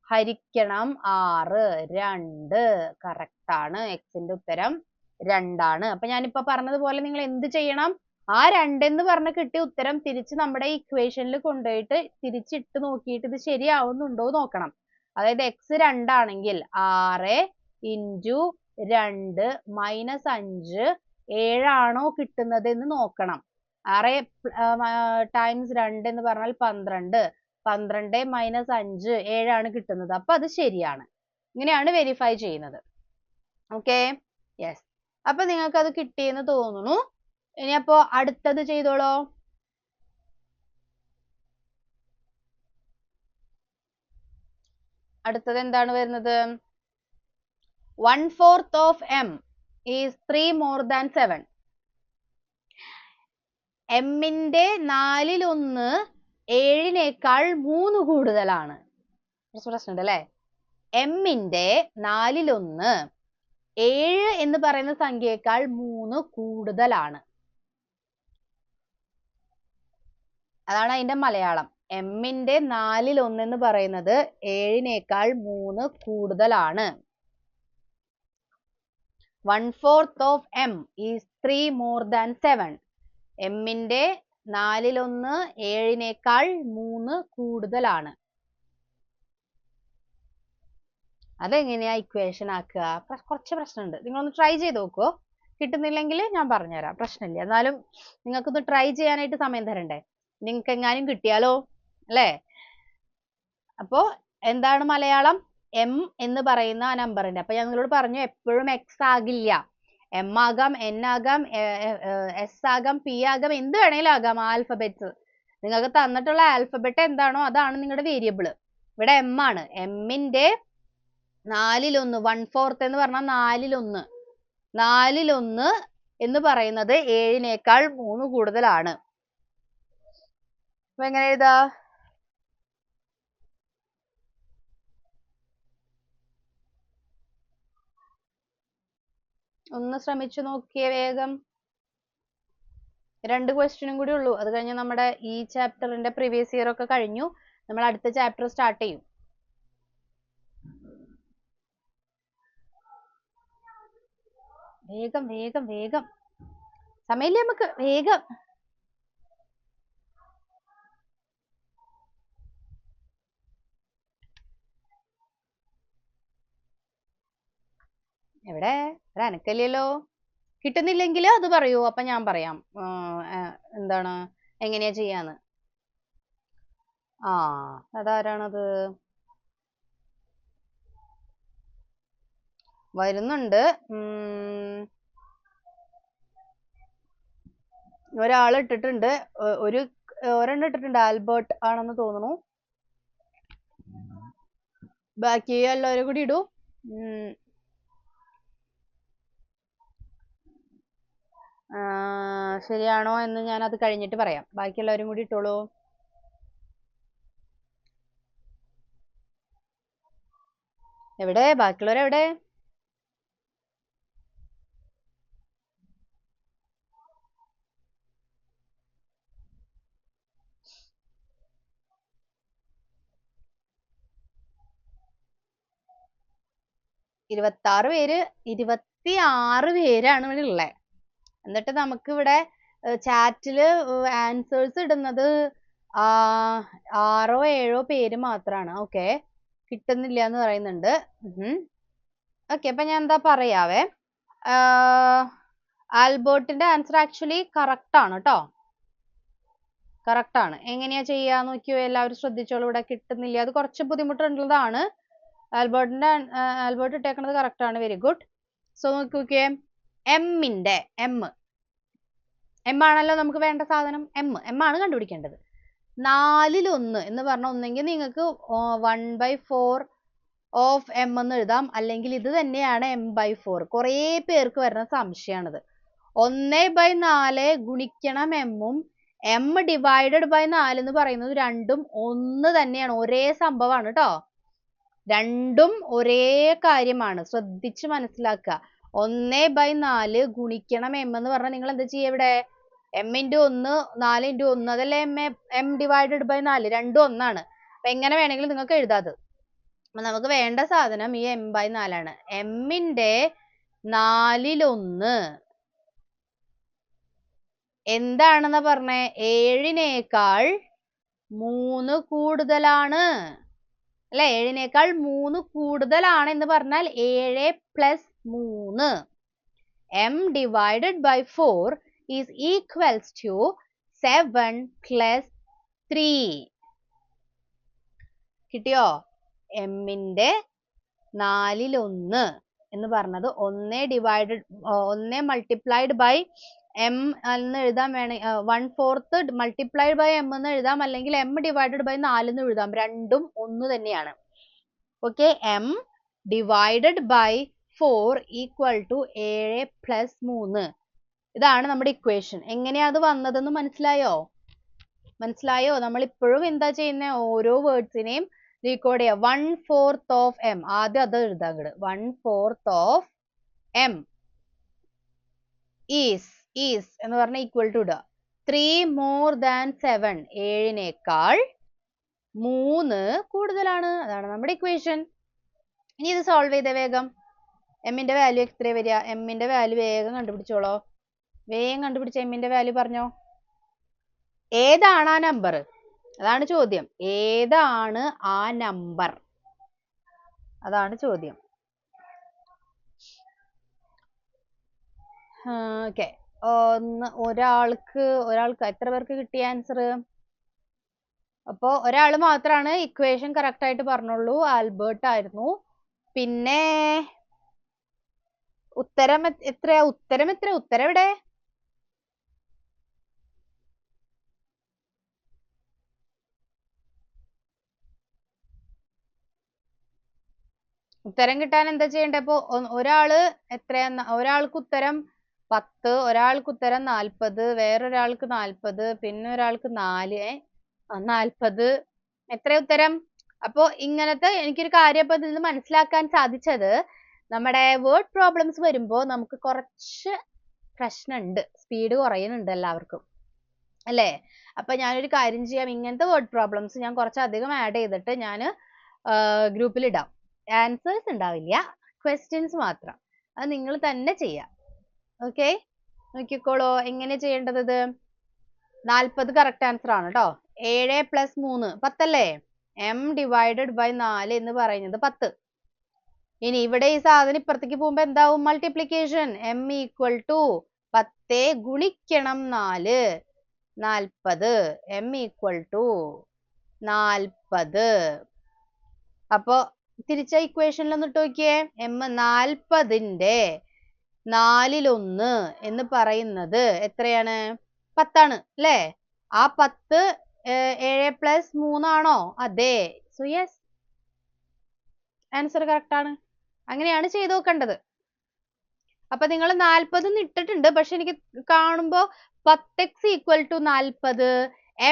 ഹരിക്കണം 6, 2. കറക്റ്റ് ആണ്. എക്സിന്റെ ഉത്തരം 2 ആണ്. അപ്പൊ ഞാനിപ്പോ പറഞ്ഞതുപോലെ നിങ്ങൾ എന്ത് ചെയ്യണം? ആ 2 എന്ന് പറഞ്ഞ് കിട്ടിയ ഉത്തരം തിരിച്ച് നമ്മുടെ ഇക്വേഷനിൽ കൊണ്ടുപോയിട്ട് തിരിച്ചിട്ട് നോക്കിയിട്ട് ഇത് ശരിയാവുന്നുണ്ടോ നോക്കണം. അതായത് x 2 ആണെങ്കിൽ 6 × 2 - 5 7 ആണോ കിട്ടുന്നത് എന്ന് നോക്കണം. 6 ടൈംസ് 2 എന്ന് പറഞ്ഞാൽ 12. 12 - 5 7 ആണ് കിട്ടുന്നത്. അപ്പൊ അത് ശരിയാണ്. ഇങ്ങനെയാണ് വെരിഫൈ ചെയ്യുന്നത്. Okay, yes. അപ്പൊ നിങ്ങൾക്ക് അത് കിട്ടിയെന്ന് തോന്നുന്നു. ഇനി അപ്പോ അടുത്തത് ചെയ്തോളൂ. അടുത്തത് എന്താണ് വരുന്നത്? 1/4 of m is 3 more than 7. എമ്മിന്റെ 4/1 7നേക്കാൾ 3 കൂടുതലാണ്. പ്രശ്നമുണ്ട് അല്ലേ? എമ്മിന്റെ 4/1 7 എന്ന് പറയുന്ന സംഖ്യയേക്കാൾ 3 കൂടുതലാണ്. അതാണ് അതിന്റെ മലയാളം. എമ്മിന്റെ 4/1 എന്ന് പറയുന്നത് 7നേക്കാൾ 3 കൂടുതലാണ്. 1/4 of m is 3 more than 7. എമ്മിന്റെ 4/1 7നേക്കാൾ 3 കൂടുതലാണ്. അതെങ്ങനെയാ ഇക്വേഷൻ ആക്കുക? കുറച്ച് പ്രശ്നമുണ്ട്. നിങ്ങളൊന്ന് ട്രൈ ചെയ്ത് നോക്കുവോ? കിട്ടുന്നില്ലെങ്കിൽ ഞാൻ പറഞ്ഞുതരാം, പ്രശ്നമില്ല. എന്നാലും നിങ്ങൾക്കൊന്ന് ട്രൈ ചെയ്യാനായിട്ട് സമയം തരണ്ടേ? നിങ്ങൾക്ക് എങ്ങാനും കിട്ടിയാലോ അല്ലേ? അപ്പോ എന്താണ് മലയാളം? m എന്ന് പറയുന്ന ആ നമ്പറിന്റെ. അപ്പൊ ഞാൻ നിങ്ങളോട് പറഞ്ഞു എപ്പോഴും x ആകില്ല. m ആകാം, n ആകാം, s ആകാം, p ആകാം, എന്ത് വേണേലും ആകാം ആൽഫബറ്റ്സ്. നിങ്ങൾക്ക് തന്നിട്ടുള്ള ആൽഫബറ്റ് എന്താണോ അതാണ് നിങ്ങളുടെ വേരിയബിൾ. ഇവിടെ m ആണ്. എമ്മിന്റെ 4/1 1/4 എന്ന് പറഞ്ഞാൽ 4/1. 4/1 എന്ന് പറയുന്നത് 7നേക്കാൾ 3 കൂടുതലാണ്. അപ്പൊ എങ്ങനെ എഴുതാ? ഒന്ന് ശ്രമിച്ചു നോക്കിയേ വേഗം. 2 ക്വസ്റ്റ്യനും കൂടി ഉള്ളൂ. അത് കഴിഞ്ഞ് നമ്മുടെ ഈ ചാപ്റ്ററിന്റെ പ്രീവിയസ് ഇയർ ഒക്കെ കഴിഞ്ഞു. നമ്മൾ അടുത്ത ചാപ്റ്റർ സ്റ്റാർട്ട് ചെയ്യും. വേഗം വേഗം വേഗം. സമയമില്ലേ നമുക്ക്? വേഗം. എവിടെ? ഒരു അനക്കല്ലല്ലോ. കിട്ടുന്നില്ലെങ്കിൽ അത് പറയൂ. അപ്പൊ ഞാൻ പറയാം എന്താണ് എങ്ങനെയാ ചെയ്യാന്ന്. അതാരാണത്? വരുന്നുണ്ട്. ഒരാൾ ഇട്ടിട്ടുണ്ട്. ഒരെണ്ണം ഇട്ടിട്ടുണ്ട്. ആൽബർട്ട് ആണെന്ന് തോന്നുന്നു. ബാക്കി എല്ലാവരും കൂടി ഇടൂ. ശരിയാണോ എന്ന് ഞാൻ അത് കഴിഞ്ഞിട്ട് പറയാം. ബാക്കി എല്ലാവരും കൂടി ഇട്ടോളൂ. എവിടെ ബാക്കിയുള്ളവരെവിടെ? 26 പേര് 26 പേരാണ് ഇവിടെ ഉള്ളത്. എന്നിട്ട് നമുക്ക് ഇവിടെ ചാറ്റില് ആൻസേഴ്സ് ഇടുന്നത് 6 7 പേര് മാത്രമാണ്. ഓക്കെ, കിട്ടുന്നില്ല എന്ന് പറയുന്നുണ്ട്. ഓക്കെ, അപ്പൊ ഞാൻ എന്താ പറയാവേ, ആൽബർട്ടിന്റെ ആൻസർ ആക്ച്വലി കറക്റ്റ് ആണ് കേട്ടോ, കറക്റ്റ് ആണ്. എങ്ങനെയാ ചെയ്യാന്ന് നോക്കിയോ, എല്ലാവരും ശ്രദ്ധിച്ചോളൂ. ഇവിടെ കിട്ടുന്നില്ല, അത് കുറച്ച് ബുദ്ധിമുട്ടുള്ളതാണ്. ആൽബർട്ട് ഇട്ടേക്കണത് കറക്റ്റ് ആണ്. Very good. സോ നോക്കിയേ, എമ്മിന്റെ എം ആണല്ലോ നമുക്ക് വേണ്ട സാധനം. എം ആണ് കണ്ടുപിടിക്കേണ്ടത്. 4ൽ 1 എന്ന് പറഞ്ഞ ഒന്നെങ്കിൽ നിങ്ങൾക്ക് 1/4 ഓഫ് എം എന്ന് എഴുതാം, അല്ലെങ്കിൽ ഇത് തന്നെയാണ് m/4. കുറേ പേർക്ക് വരുന്ന സംശയമാണിത്. 1/4 ഗുണിക്കണം എമ്മും m ഡിവൈഡഡ് ബൈ 4 എന്ന് പറയുന്നത് രണ്ടും ഒന്ന് തന്നെയാണ്, ഒരേ സംഭവമാണ് കേട്ടോ. രണ്ടും ഒരേ കാര്യമാണ്, ശ്രദ്ധിച്ച് മനസ്സിലാക്കുക. 1/4 ഗുണിക്കണം എം എന്ന് പറഞ്ഞാൽ നിങ്ങൾ എന്താ ചെയ്യുക, ഇവിടെ m × 1 4 × 1 അതല്ലേ m ഡിവൈഡഡ് ബൈ 4, രണ്ടും ഒന്നാണ്. അപ്പൊ എങ്ങനെ വേണമെങ്കിലും നിങ്ങൾക്ക് എഴുതാത്. അപ്പൊ നമുക്ക് വേണ്ട സാധനം ഈ m/4 ആണ്. m-ന്റെ 4ൽ 1 എന്താണെന്നാ പറഞ്ഞേ, 7-നേക്കാൾ 3 കൂടുതലാണ് അല്ലെ. 7-നേക്കാൾ 3 കൂടുതലാണ് എന്ന് പറഞ്ഞാൽ 7 + 3. m divided by 4 is equals to 7 + 3. കിട്ടിയോ? m-ന്റെ 4ൽ 1 എന്ന് പറഞ്ഞത് 1 മൾട്ടിപ്ലൈഡ് ബൈ m എന്ന് എഴുതാൻ വേണേ, 1/4 മൾട്ടിപ്ലൈഡ് ബൈ m എന്ന് എഴുതാം, അല്ലെങ്കിൽ m ഡിവൈഡഡ് ബൈ 4 എന്ന് എഴുതാം. രണ്ടും ഒന്ന് തന്നെയാണ്. Okay, m divided by 4 equal to 7 + 3. ഇതാണ് നമ്മുടെ ഇക്വേഷൻ. എങ്ങനെയാ അത് വന്നതെന്ന് മനസ്സിലായോ? നമ്മൾ ഇപ്പോഴും എന്താ ചെയ്യുന്നത്, ഓരോ വേർഡ്സിനെയും റീകോഡ് ചെയ്യുക. 1/4 ഓഫ് m, ആദ്യം അത് എഴുതാം. 1/4 ഓഫ് m ഈസ് എന്ന് പറഞ്ഞ ഈക്വൽ ടു ഇടുക. 3 more than 7, 7-നേക്കാൾ 3 കൂടുതലാണ്. അതാണ് നമ്മുടെ ഇക്വേഷൻ. ഇനി ഇത് സോൾവ് ചെയ്ത വേഗം. m-ന്റെ വാല്യൂ എത്ര വരിക? m-ന്റെ വാല്യൂ വേഗം കണ്ടുപിടിച്ചോളോ, വേഗം കണ്ടുപിടിച്ച m-ന്റെ വാല്യൂ പറഞ്ഞോ. ഏതാണ് ആ നമ്പർ? അതാണ് ചോദ്യം. ഏതാണ് ആ നമ്പർ? അതാണ് ചോദ്യം. ഓക്കെ, ഒരാൾക്ക് എത്ര പേർക്ക് കിട്ടിയ ആൻസർ? അപ്പോ ഒരാൾ മാത്രമാണ് ഇക്വേഷൻ കറക്റ്റ് ആയിട്ട് പറഞ്ഞുള്ളൂ, ആൽബർട്ട് ആയിരുന്നു. പിന്നെ ഉത്തരം എത്രയാ? ഉത്തരം എവിടെ? ഉത്തരം കിട്ടാൻ എന്താ ചെയ്യണ്ടേ? അപ്പൊ ഒരാള് എത്രയാ? ഒരാൾക്ക് ഉത്തരം 10, ഒരാൾക്ക് ഉത്തരം 40, വേറൊരാൾക്ക് 40, പിന്നെ ഒരാൾക്ക് 40. എത്ര ഉത്തരം? അപ്പൊ ഇങ്ങനത്തെ എനിക്കൊരു കാര്യം ഇപ്പൊ ഇതിൽ നിന്ന് മനസ്സിലാക്കാൻ സാധിച്ചത്, നമ്മുടെ വേർഡ് പ്രോബ്ലംസ് വരുമ്പോ നമുക്ക് കുറച്ച് പ്രശ്നമുണ്ട്, സ്പീഡ് കുറയുന്നുണ്ട് എല്ലാവർക്കും അല്ലേ. അപ്പൊ ഞാനൊരു കാര്യം ചെയ്യാം, ഇങ്ങനത്തെ വേർഡ് പ്രോബ്ലംസ് ഞാൻ കുറച്ചധികം ആഡ് ചെയ്തിട്ട് ഞാൻ ഗ്രൂപ്പിൽ ഇടാം. ആൻസേഴ്സ് ഉണ്ടാവില്ല, ക്വസ്റ്റ്യൻസ് മാത്രം. അത് നിങ്ങൾ തന്നെ ചെയ്യാം. ഓക്കെ, നോക്കിക്കോളൂ എങ്ങനെ ചെയ്യേണ്ടത്. ഇത് 40 കറക്റ്റ് ആൻസർ ആണ് കേട്ടോ. 7 + 3 10 അല്ലേ. m ഡിവൈഡഡ് ബൈ 4 എന്ന് പറയുന്നത് 10. ഇനി ഇവിടെ ഈ സാധനം ഇപ്പുറത്തേക്ക് പോകുമ്പോ എന്താവും? മൾട്ടിപ്ലിക്കേഷൻ. m ഈക്വൽ ടു 10 ഗുണിക്കണം 4, 40. m equal to 40. അപ്പൊ തിരിച്ച ഇക്വേഷനിൽ ഒന്ന് ഇട്ട് നോക്കിയേ. m 40-ന്റെ 4ൽ 1 എന്ന് പറയുന്നത് എത്രയാണ്? 10 ആണ് അല്ലേ. ആ 10 7 + 3 ആണോ? അതെ. സോ യെസ്, ആൻസർ കറക്റ്റ് ആണ്. അങ്ങനെയാണ് ചെയ്ത് നോക്കേണ്ടത്. അപ്പൊ നിങ്ങൾ 40 ഇട്ടിട്ടുണ്ട്, പക്ഷെ എനിക്ക് കാണുമ്പോ 10x equal to 40,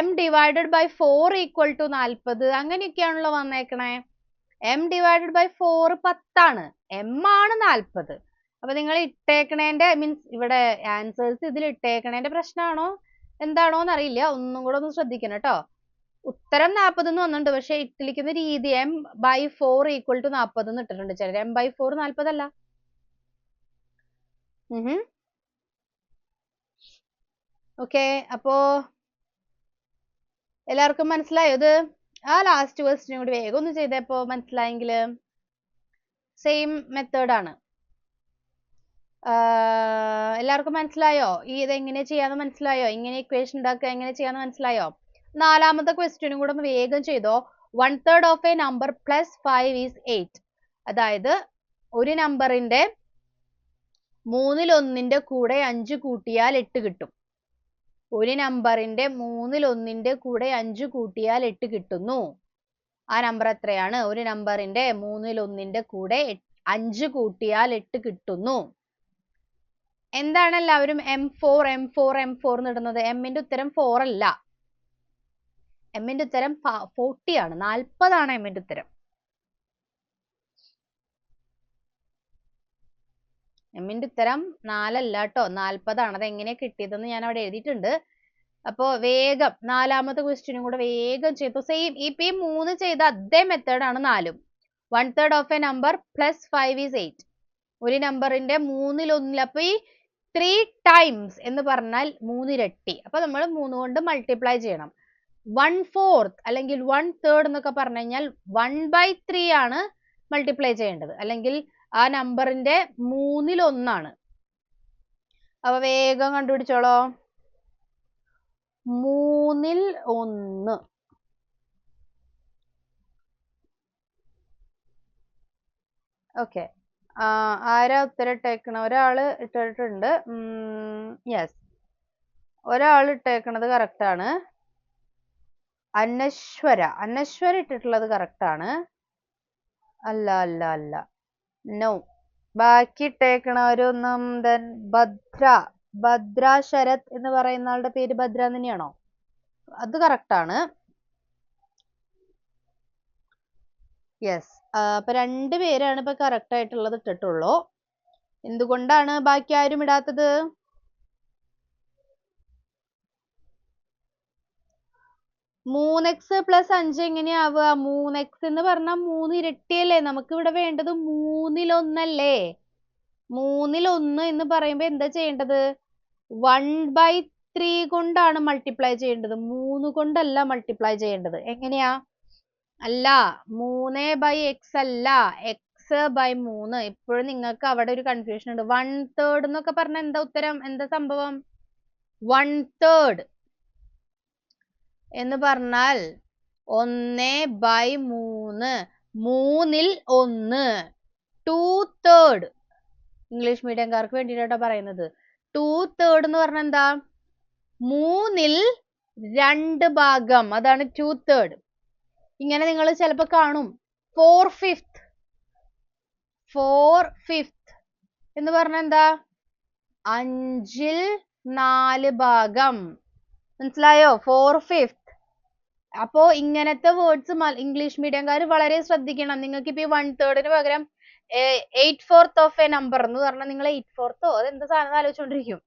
m divided by 4 equal to 40 അങ്ങനെയൊക്കെയാണല്ലോ വന്നേക്കണേ. m ഡിവൈഡഡ് ബൈ 4 10 ആണ്, m ആണ് 40. അപ്പൊ നിങ്ങൾ ഇട്ടേക്കണേന്റെ മീൻസ് ഇവിടെ ആൻസേഴ്സ് ഇതിൽ ഇട്ടേക്കണേന്റെ പ്രശ്നമാണോ എന്താണോ എന്നറിയില്ല, ഒന്നും കൂടെ ഒന്ന് ശ്രദ്ധിക്കണം കേട്ടോ. ഉത്തരം 40 എന്ന് വന്നിട്ടുണ്ട്. പക്ഷെ ഇട്ടിരിക്കുന്ന രീതി m/4 ഈക്വൽ ടു 40 എന്ന് ഇട്ടിട്ടുണ്ട് ചിലർ. m/4 40 അല്ല. ഓക്കെ, അപ്പോ എല്ലാവർക്കും മനസ്സിലായോ ഇത്? ആ ലാസ്റ്റ് ക്വസ്റ്റ്യൻ കൂടി വേഗം ഒന്ന് ചെയ്തപ്പോ മനസ്സിലായെങ്കിൽ. സെയിം മെത്തേഡ് ആണ്. എല്ലാവർക്കും മനസ്സിലായോ? ഇതെങ്ങനെ ചെയ്യാന്ന് മനസ്സിലായോ? ഇങ്ങനെ ഇക്വേഷൻ ഉണ്ടാക്കുക എങ്ങനെ ചെയ്യാന്ന് മനസ്സിലായോ? നാലാമത്തെ ക്വസ്റ്റ്യനും കൂടെ ഒന്ന് വേഗം ചെയ്തോ. 1/3 of A number plus 5 is 8. അതായത് ഒരു നമ്പറിന്റെ 1/3 കൂടെ 5 കൂട്ടിയാൽ 8 കിട്ടും. ഒരു നമ്പറിന്റെ 1/3 കൂടെ 5 കൂട്ടിയാൽ 8 കിട്ടുന്നു. ആ നമ്പർ എത്രയാണ്? ഒരു നമ്പറിന്റെ 1/3 കൂടെ 5 കൂട്ടിയാൽ 8 കിട്ടുന്നു. എന്താണ് എല്ലാവരും m4 m4 m4 എന്നിടുന്നത്? എമ്മിന്റെ ഉത്തരം 4 അല്ല. എമ്മിന്റെ ഉത്തരം 40 ആണ്. 40 ആണ് എമ്മിന്റെ ഉത്തരം. എമ്മിന്റെ ഉത്തരം 4 അല്ല കേട്ടോ, 40 ആണ്. അത് എങ്ങനെ കിട്ടിയതെന്ന് ഞാൻ അവിടെ എഴുതിയിട്ടുണ്ട്. അപ്പോ വേഗം നാലാമത്തെ ക്വസ്റ്റ്യനും കൂടെ വേഗം ചെയ്തു. സെയിം ഇപ്പൊ ഈ 3 ചെയ്ത അതേ മെത്തേഡ് ആണ് 4ഉം. 1/3 of A number plus 5 is 8. ഒരു നമ്പറിന്റെ 1/3. അപ്പൊ ഈ 3 ടൈംസ് എന്ന് പറഞ്ഞാൽ 3 ഇരട്ടി. അപ്പൊ നമ്മൾ 3 കൊണ്ട് മൾട്ടിപ്ലൈ ചെയ്യണം. 1/4 അല്ലെങ്കിൽ 1/3 എന്നൊക്കെ പറഞ്ഞു കഴിഞ്ഞാൽ 1/3 ആണ് മൾട്ടിപ്ലൈ ചെയ്യേണ്ടത്. അല്ലെങ്കിൽ ആ നമ്പറിന്റെ 1/3 ആണ്. അപ്പൊ വേഗം കണ്ടുപിടിച്ചോളോ. 1/3. ഓക്കെ, ആരാ ഉത്തരം ഇട്ടേക്കണ? ഒരാള് ഇട്ടിട്ടുണ്ട്. യെസ്, ഒരാൾ ഇട്ടേക്കണത് കറക്റ്റ് ആണ്. അനശ്വര ഇട്ടിട്ടുള്ളത് കറക്റ്റ് ആണ്. അല്ല അല്ല അല്ല, നോ. ബാക്കി ഇട്ടേക്കണവരൊന്നും ഭദ്ര ശരത് എന്ന് പറയുന്ന ആളുടെ പേര് ഭദ്ര തന്നെയാണോ? അത് കറക്റ്റ് ആണ്. യെസ്, അപ്പൊ 2 പേരാണ് ഇപ്പൊ കറക്റ്റ് ആയിട്ടുള്ളത് ഇട്ടിട്ടുള്ളൂ. എന്തുകൊണ്ടാണ് ബാക്കി ആരും ഇടാത്തത്? (3x + 5) എങ്ങനെയാവുക? 3x എന്ന് പറഞ്ഞാൽ 3 ഇരട്ടിയല്ലേ? നമുക്ക് ഇവിടെ വേണ്ടത് 1/3 അല്ലേ? 1/3 എന്ന് പറയുമ്പോ എന്താ ചെയ്യേണ്ടത്? 1/3 കൊണ്ടാണ് മൾട്ടിപ്ലൈ ചെയ്യേണ്ടത്, 3 കൊണ്ടല്ല മൾട്ടിപ്ലൈ ചെയ്യേണ്ടത്. എങ്ങനെയാ? അല്ല, 3/x അല്ല, x/3. ഇപ്പോഴും നിങ്ങൾക്ക് അവിടെ ഒരു കൺഫ്യൂഷൻ ഉണ്ട്. 1/3 എന്നൊക്കെ പറഞ്ഞാൽ എന്താ ഉത്തരം? എന്താ സംഭവം? 1/3 എന്ന് പറഞ്ഞാൽ 1/3. 3ൽ 1. 2/3. ഇംഗ്ലീഷ് മീഡിയംകാർക്ക് വേണ്ടിയിട്ടാ പറയുന്നത്. 2/3 എന്ന് പറഞ്ഞാൽ എന്താ? 3ൽ 2 ഭാഗം. അതാണ് 2/3. ഇങ്ങനെ നിങ്ങൾ ചിലപ്പോ കാണും 4/5. 4/5 എന്ന് പറഞ്ഞാൽ എന്താ? 5ൽ 4 ഭാഗം. മനസ്സിലായോ? 4/5. അപ്പോ ഇങ്ങനത്തെ വേർഡ്സ് ഇംഗ്ലീഷ് മീഡിയംകാർ വളരെ ശ്രദ്ധിക്കണം. നിങ്ങൾക്ക് ഇപ്പൊ 1/3 പകരം 8/4 ഓഫ് എ നമ്പർ എന്ന് പറഞ്ഞാൽ നിങ്ങൾ 8/4 അതെന്താ സാധനം ആലോചിച്ചോണ്ടിരിക്കും.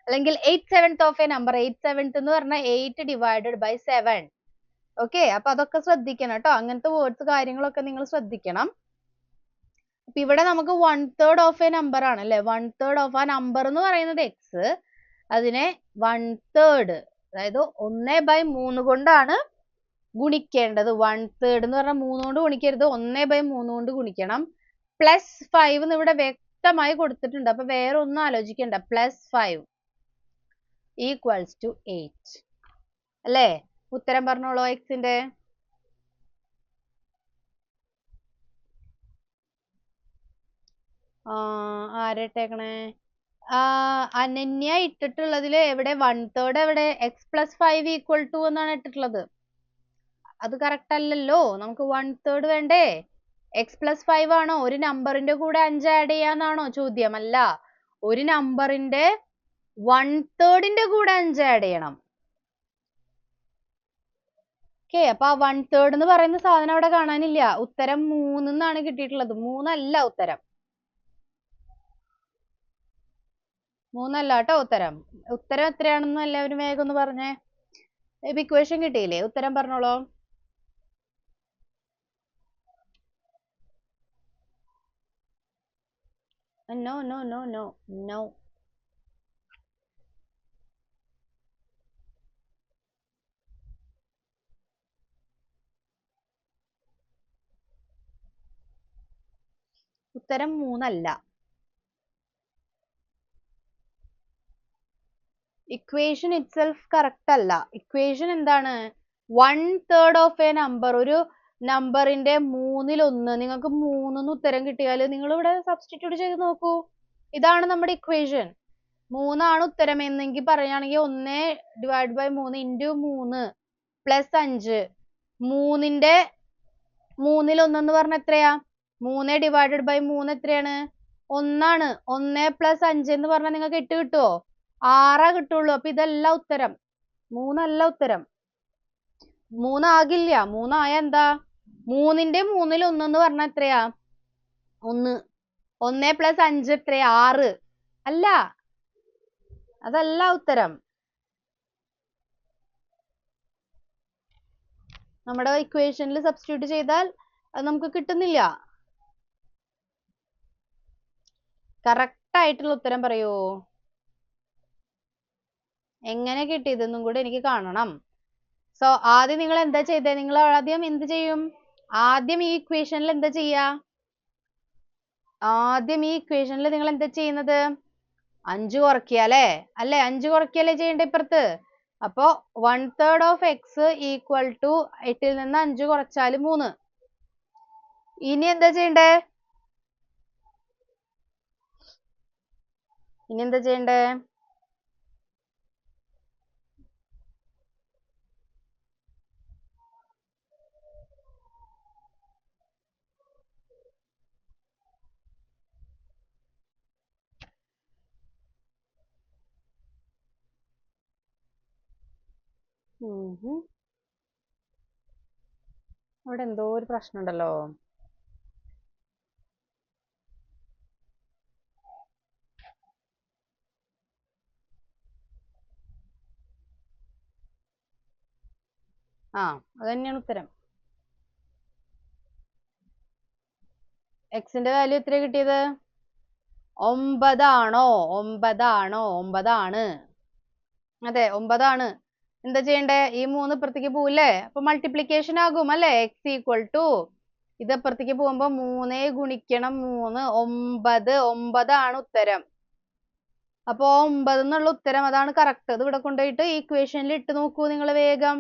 അല്ലെങ്കിൽ 8/7 ഓഫ് എ നമ്പർ. 8/7 എന്ന് പറഞ്ഞാൽ 8/7. ഓക്കെ, അപ്പൊ അതൊക്കെ ശ്രദ്ധിക്കണം കേട്ടോ. അങ്ങനത്തെ വേർഡ്സ് കാര്യങ്ങളൊക്കെ നിങ്ങൾ ശ്രദ്ധിക്കണം. അപ്പൊ ഇവിടെ നമുക്ക് 1/3 ഓഫ് എ നമ്പർ ആണ് അല്ലെ? 1/3 ഓഫ് ആ നമ്പർ എന്ന് പറയുന്നത് x. അതിനെ 1/3, അതായത് 1/3 കൊണ്ടാണ് ഗുണിക്കേണ്ടത്. 1/3 എന്ന് പറഞ്ഞാൽ 3 കൊണ്ട് ഗുണിക്കരുത്, 1/3 കൊണ്ട് ഗുണിക്കണം. +5 എന്ന് ഇവിടെ വ്യക്തമായി കൊടുത്തിട്ടുണ്ട്. അപ്പൊ വേറെ ഒന്നും ആലോചിക്കണ്ട. +5 = 8 അല്ലേ? ഉത്തരം പറഞ്ഞോളൂ എക്സിന്റെ. ആരട്ടേക്കണേ? അനന്യ ഇട്ടിട്ടുള്ളതില് എവിടെ 1/3 എവിടെ? x+5 = 2 എന്നാണ് ഇട്ടിട്ടുള്ളത്. അത് കറക്റ്റ് അല്ലല്ലോ. നമുക്ക് 1/3 വേണ്ടേ? x+5 ആണോ? ഒരു നമ്പറിന്റെ കൂടെ 5 ആഡ് ചെയ്യാന്നാണോ ചോദ്യം? അല്ല, ഒരു നമ്പറിന്റെ 1/3 കൂടെ 5 ആഡ് ചെയ്യണം. ഓക്കെ, അപ്പൊ ആ 1/3 എന്ന് പറയുന്ന സാധനം അവിടെ കാണാനില്ല. ഉത്തരം 3 എന്നാണ് കിട്ടിയിട്ടുള്ളത്. 3 അല്ല ഉത്തരം. 3 അല്ല കേട്ടോ ഉത്തരം. ഉത്തരം എത്രയാണെന്ന് എല്ലാവരും വേഗം ഒന്ന് പറഞ്ഞേ. ഇപ്പൊ ഇക്വേഷൻ കിട്ടിയില്ലേ? ഉത്തരം പറഞ്ഞോളൂ. No no no no no. ഉത്തരം 3 അല്ല. ഇക്വേഷൻ ഇറ്റ്സെൽഫ് കറക്റ്റ് അല്ല. ഇക്വേഷൻ എന്താണ്? 1/3 ഓഫ് എ നമ്പർ, ഒരു നമ്പറിന്റെ 1/3. നിങ്ങൾക്ക് 3 ഉത്തരം കിട്ടിയാൽ നിങ്ങൾ ഇവിടെ സബ്സ്റ്റിറ്റ്യൂട്ട് ചെയ്ത് നോക്കൂ. ഇതാണ് നമ്മുടെ ഇക്വേഷൻ. 3 ഉത്തരം എന്നെങ്കിൽ പറയുകയാണെങ്കിൽ 1/3 ഇൻറ്റു 3 പ്ലസ് 5. 3ന്റെ 1/3 എന്ന് പറഞ്ഞാൽ എത്രയാ? 3/3 എത്രയാണ്? 1 1 പ്ലസ് 5 എന്ന് പറഞ്ഞാൽ നിങ്ങൾക്ക് 8 കിട്ടുമോ? 6 കിട്ടുള്ളൂ. അപ്പൊ ഇതല്ല ഉത്തരം. 3 അല്ല ഉത്തരം. 3 ആകില്ല. 3 ആയ എന്താ? 3ന്റെ 1/3 എന്ന് പറഞ്ഞാൽ എത്രയാ? 1. 1 പ്ലസ് 5 എത്രയാ? 6. അല്ല, അതല്ല ഉത്തരം. നമ്മുടെ ഇക്വേഷനിൽ സബ്സ്റ്റിറ്റ്യൂട്ട് ചെയ്താൽ അത് നമുക്ക് കിട്ടുന്നില്ല. കറക്റ്റ് ആയിട്ടുള്ള ഉത്തരം പറയൂ. എങ്ങനെ കിട്ടിയതെന്നും കൂടെ എനിക്ക് കാണണം. സോ ആദ്യം നിങ്ങൾ എന്താ ചെയ്തേ? നിങ്ങൾ ആദ്യം എന്ത് ചെയ്യും? ആദ്യം ഈ ഇക്വേഷനിൽ എന്താ ചെയ്യാ? ആദ്യം ഈ ഇക്വേഷനിൽ നിങ്ങൾ എന്താ ചെയ്യുന്നത്? 5 കുറയ്ക്കുക അല്ലേ? 5 കുറയ്ക്കല്ലേ ചെയ്യേണ്ടത് ഇപ്പുറത്ത്. അപ്പൊ 1/3 ഓഫ് എക്സ് ഈക്വൽ ടു 8ൽ നിന്ന് 5 കുറച്ചാൽ 3. ഇനി എന്താ ചെയ്യണ്ടേ? ഇനി എന്താ ചെയ്യണ്ടേ? അവിടെ എന്തോ ഒരു പ്രശ്നം ഉണ്ടല്ലോ. അത് തന്നെയാണ് ഉത്തരം. എക്സിന്റെ വാല്യൂ എത്ര കിട്ടിയത്? 9 ആണോ? 9 ആണ്. അതെ, 9 ആണ്. എന്താ ചെയ്യണ്ടേ? ഈ 3 ഇപ്പുറത്തേക്ക് പോവില്ലേ? അപ്പൊ മൾട്ടിപ്ലിക്കേഷൻ ആകും അല്ലേ? എക്സ് ഈക്വൽ ടു ഇത് അപ്പുറത്തേക്ക് പോകുമ്പോ 3 ഗുണിക്കണം 3 9 ആണ് ഉത്തരം. അപ്പൊ 9 എന്നുള്ള ഉത്തരം അതാണ് കറക്റ്റ്. അത് ഇവിടെ കൊണ്ടുപോയിട്ട് ഈ ഇക്വേഷനിൽ ഇട്ട് നോക്കൂ നിങ്ങൾ വേഗം.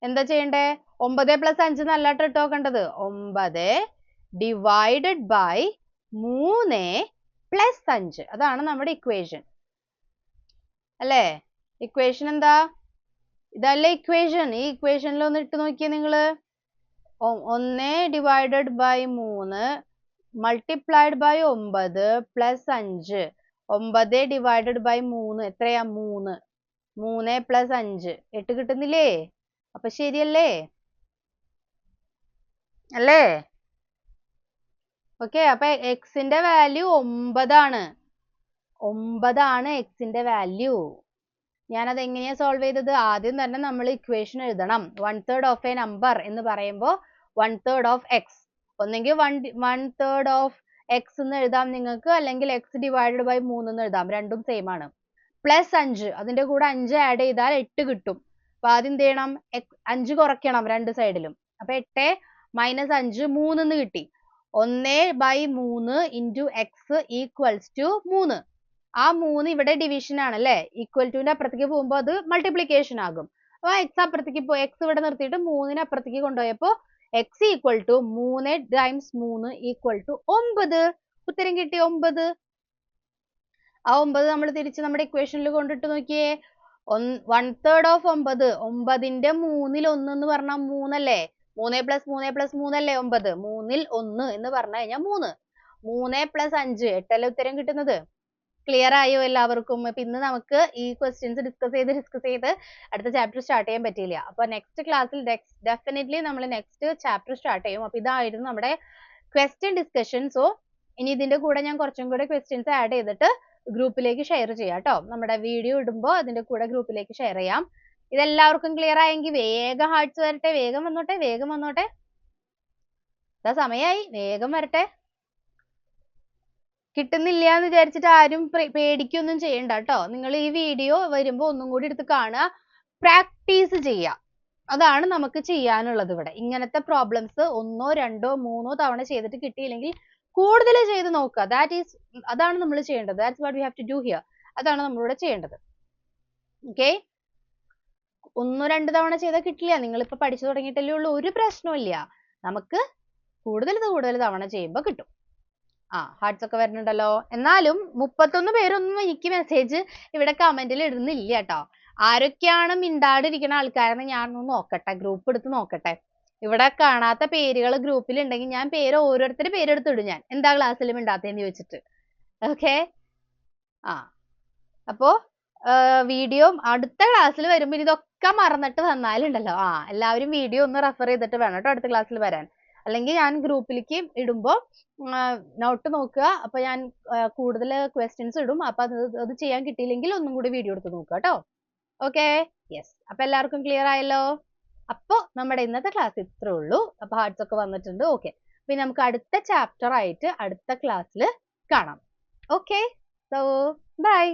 എന്താ ചെയ്യണ്ടേ? 9 പ്ലസ് 5 നല്ലതായിട്ട് ഇട്ട് നോക്കേണ്ടത്. 9 ഡിവൈഡഡ് ബൈ 3 പ്ലസ് 5. അതാണ് നമ്മുടെ ഇക്വേഷൻ അല്ലേ? ഇക്വേഷൻ എന്താ? ഇതല്ലേ ഇക്വേഷൻ. ഈ ഇക്വേഷനിൽ ഒന്ന് ഇട്ട് നോക്കിയേ നിങ്ങള്. 1 divided by 3 multiplied by 9 plus 5. 9 divided by 3 എത്രയാ? 3. 3 പ്ലസ് 5 8 കിട്ടുന്നില്ലേ? അപ്പൊ ശരിയല്ലേ? അല്ലേ? ഓക്കെ. അപ്പൊ എക്സിന്റെ വാല്യൂ 9 ആണ്. 9 ആണ് എക്സിന്റെ വാല്യൂ. ഞാനത് എങ്ങനെയാ സോൾവ് ചെയ്തത്? ആദ്യം തന്നെ നമ്മൾ ഇക്വേഷൻ എഴുതണം. 1/3 ഓഫ് എ നമ്പർ എന്ന് പറയുമ്പോൾ 1/3 ഓഫ് എക്സ്, ഒന്നെങ്കിൽ 1/3 ഓഫ് എക്സ് എന്ന് എഴുതാം നിങ്ങൾക്ക്, അല്ലെങ്കിൽ എക്സ് ഡിവൈഡഡ് ബൈ 3 എന്ന് എഴുതാം. രണ്ടും സെയിം ആണ്. പ്ലസ് 5, അതിന്റെ കൂടെ 5 ആഡ് ചെയ്താൽ 8 കിട്ടും. അപ്പൊ ആദ്യം എന്ത് ചെയ്യണം? 5 കുറയ്ക്കണം രണ്ട് സൈഡിലും. അപ്പൊ 8 മൈനസ് 5 3 എന്ന് കിട്ടി. 1/3 ഇൻറ്റു എക്സ് ഈക്വൽസ് ടു 3. ആ 3 ഇവിടെ ഡിവിഷൻ ആണ് അല്ലേ? ഈക്വൽ ടുവിന്റെ അപ്പുറത്തേക്ക് പോകുമ്പോൾ അത് മൾട്ടിപ്ലിക്കേഷൻ ആകും. അപ്പൊ എക്സ് അപ്പുറത്തേക്ക് എക്സ് ഇവിടെ നിർത്തിയിട്ട് 3 അപ്പുറത്തേക്ക് കൊണ്ടുപോയപ്പോ x equal to 3 times 3 equal to 9. ഉത്തരം കിട്ടി 9. ആ 9 നമ്മൾ തിരിച്ച് നമ്മുടെ ഇക്വേഷനിൽ കൊണ്ടിട്ട് നോക്കിയേ. 1/3 ഓഫ് 9, 9ന്റെ 3ൽ 1 എന്ന് പറഞ്ഞാൽ 3 അല്ലേ? 3 പ്ലസ് 3 പ്ലസ് 3 അല്ലേ 9? 3ൽ 1 എന്ന് പറഞ്ഞു കഴിഞ്ഞാൽ 3. 3 പ്ലസ് 5 8 അല്ലേ ഉത്തരം കിട്ടുന്നത്? ക്ലിയർ ആയോ എല്ലാവർക്കും? അപ്പൊ ഇന്ന് നമുക്ക് ഈ ക്വസ്റ്റ്യൻസ് ഡിസ്കസ് ചെയ്ത് അടുത്ത ചാപ്റ്റർ സ്റ്റാർട്ട് ചെയ്യാൻ പറ്റിയില്ല. അപ്പൊ നെക്സ്റ്റ് ക്ലാസ്സിൽ ഡെഫിനറ്റ്ലി നമ്മൾ നെക്സ്റ്റ് ചാപ്റ്റർ സ്റ്റാർട്ട് ചെയ്യും. അപ്പൊ ഇതായിരുന്നു നമ്മുടെ ക്വസ്റ്റ്യൻ ഡിസ്കഷൻ. സോ ഇനി ഇതിന്റെ കൂടെ ഞാൻ കുറച്ചും കൂടെ ക്വസ്റ്റ്യൻസ് ആഡ് ചെയ്തിട്ട് ഗ്രൂപ്പിലേക്ക് ഷെയർ ചെയ്യാം കേട്ടോ. നമ്മുടെ വീഡിയോ ഇടുമ്പോൾ അതിന്റെ കൂടെ ഗ്രൂപ്പിലേക്ക് ഷെയർ ചെയ്യാം. ഇതെല്ലാവർക്കും ക്ലിയർ ആയെങ്കിൽ വേഗം ഹാർട്ട്സ് വരട്ടെ. വേഗം വന്നോട്ടെ, വേഗം വന്നോട്ടെ. സമയായി, വേഗം വരട്ടെ. കിട്ടുന്നില്ല എന്ന് വിചാരിച്ചിട്ട് ആരും പേടിക്കൊന്നും ചെയ്യണ്ട കേട്ടോ. നിങ്ങൾ ഈ വീഡിയോ വരുമ്പോൾ ഒന്നും കൂടി എടുത്ത് കാണുക, പ്രാക്ടീസ് ചെയ്യുക. അതാണ് നമുക്ക് ചെയ്യാനുള്ളത് ഇവിടെ. ഇങ്ങനത്തെ പ്രോബ്ലംസ് 1 2 3 തവണ ചെയ്തിട്ട് കിട്ടിയില്ലെങ്കിൽ കൂടുതൽ ചെയ്ത് നോക്കുക. അതാണ് നമ്മൾ ചെയ്യേണ്ടത്. That's what we have to do here. അതാണ് നമ്മളിവിടെ ചെയ്യേണ്ടത്. Okay? 1 2 തവണ ചെയ്താൽ കിട്ടില്ല. നിങ്ങൾ ഇപ്പൊ പഠിച്ചു തുടങ്ങിയിട്ടല്ലേ ഉള്ളൂ. ഒരു പ്രശ്നവുമില്ല. നമുക്ക് കൂടുതൽ തവണ ചെയ്യുമ്പോൾ കിട്ടും. ഹാർട്ട്സ് ഒക്കെ വരുന്നുണ്ടല്ലോ. എന്നാലും 31 പേരൊന്നും എനിക്ക് മെസ്സേജ് ഇവിടെ കമന്റിൽ ഇടുന്നില്ല കേട്ടോ. ആരൊക്കെയാണ് മിണ്ടാതിരിക്കുന്ന ആൾക്കാരെന്ന് ഞാനൊന്ന് നോക്കട്ടെ, ഗ്രൂപ്പ് എടുത്ത് നോക്കട്ടെ. ഇവിടെ കാണാത്ത പേരുകൾ ഗ്രൂപ്പിൽ ഉണ്ടെങ്കിൽ ഞാൻ ഓരോരുത്തരുടെ പേരെടുത്ത് ഇടും ഞാൻ. എന്താ ക്ലാസ്സിൽ മിണ്ടാത്തതെന്ന് ചോദിച്ചിട്ട്. ഓക്കെ. അപ്പോ വീഡിയോ അടുത്ത ക്ലാസ്സിൽ വരുമ്പോൾ ഇതൊക്കെ മറന്നിട്ട് വന്നാലുണ്ടല്ലോ, എല്ലാവരും വീഡിയോ ഒന്ന് റെഫർ ചെയ്തിട്ട് വേണം കേട്ടോ അടുത്ത ക്ലാസ്സിൽ വരാൻ. അല്ലെങ്കിൽ ഞാൻ ഗ്രൂപ്പിലേക്ക് ഇടുമ്പോൾ നോട്ട് നോക്കുക. അപ്പൊ ഞാൻ കൂടുതൽ ക്വസ്റ്റ്യൻസ് ഇടും. അപ്പൊ അത് ചെയ്യാൻ കിട്ടിയില്ലെങ്കിൽ ഒന്നും കൂടി വീഡിയോ എടുത്ത് നോക്കുക കേട്ടോ. ഓക്കെ. യെസ്. അപ്പൊ എല്ലാവർക്കും ക്ലിയർ ആയല്ലോ. അപ്പോൾ നമ്മുടെ ഇന്നത്തെ ക്ലാസ് ഇത്രേ ഉള്ളൂ. അപ്പൊ ഹാർട്ട്സ് ഒക്കെ വന്നിട്ടുണ്ട്. ഓക്കെ. പിന്നെ നമുക്ക് അടുത്ത ചാപ്റ്റർ ആയിട്ട് അടുത്ത ക്ലാസ്സിൽ കാണാം. ഓക്കെ. So by.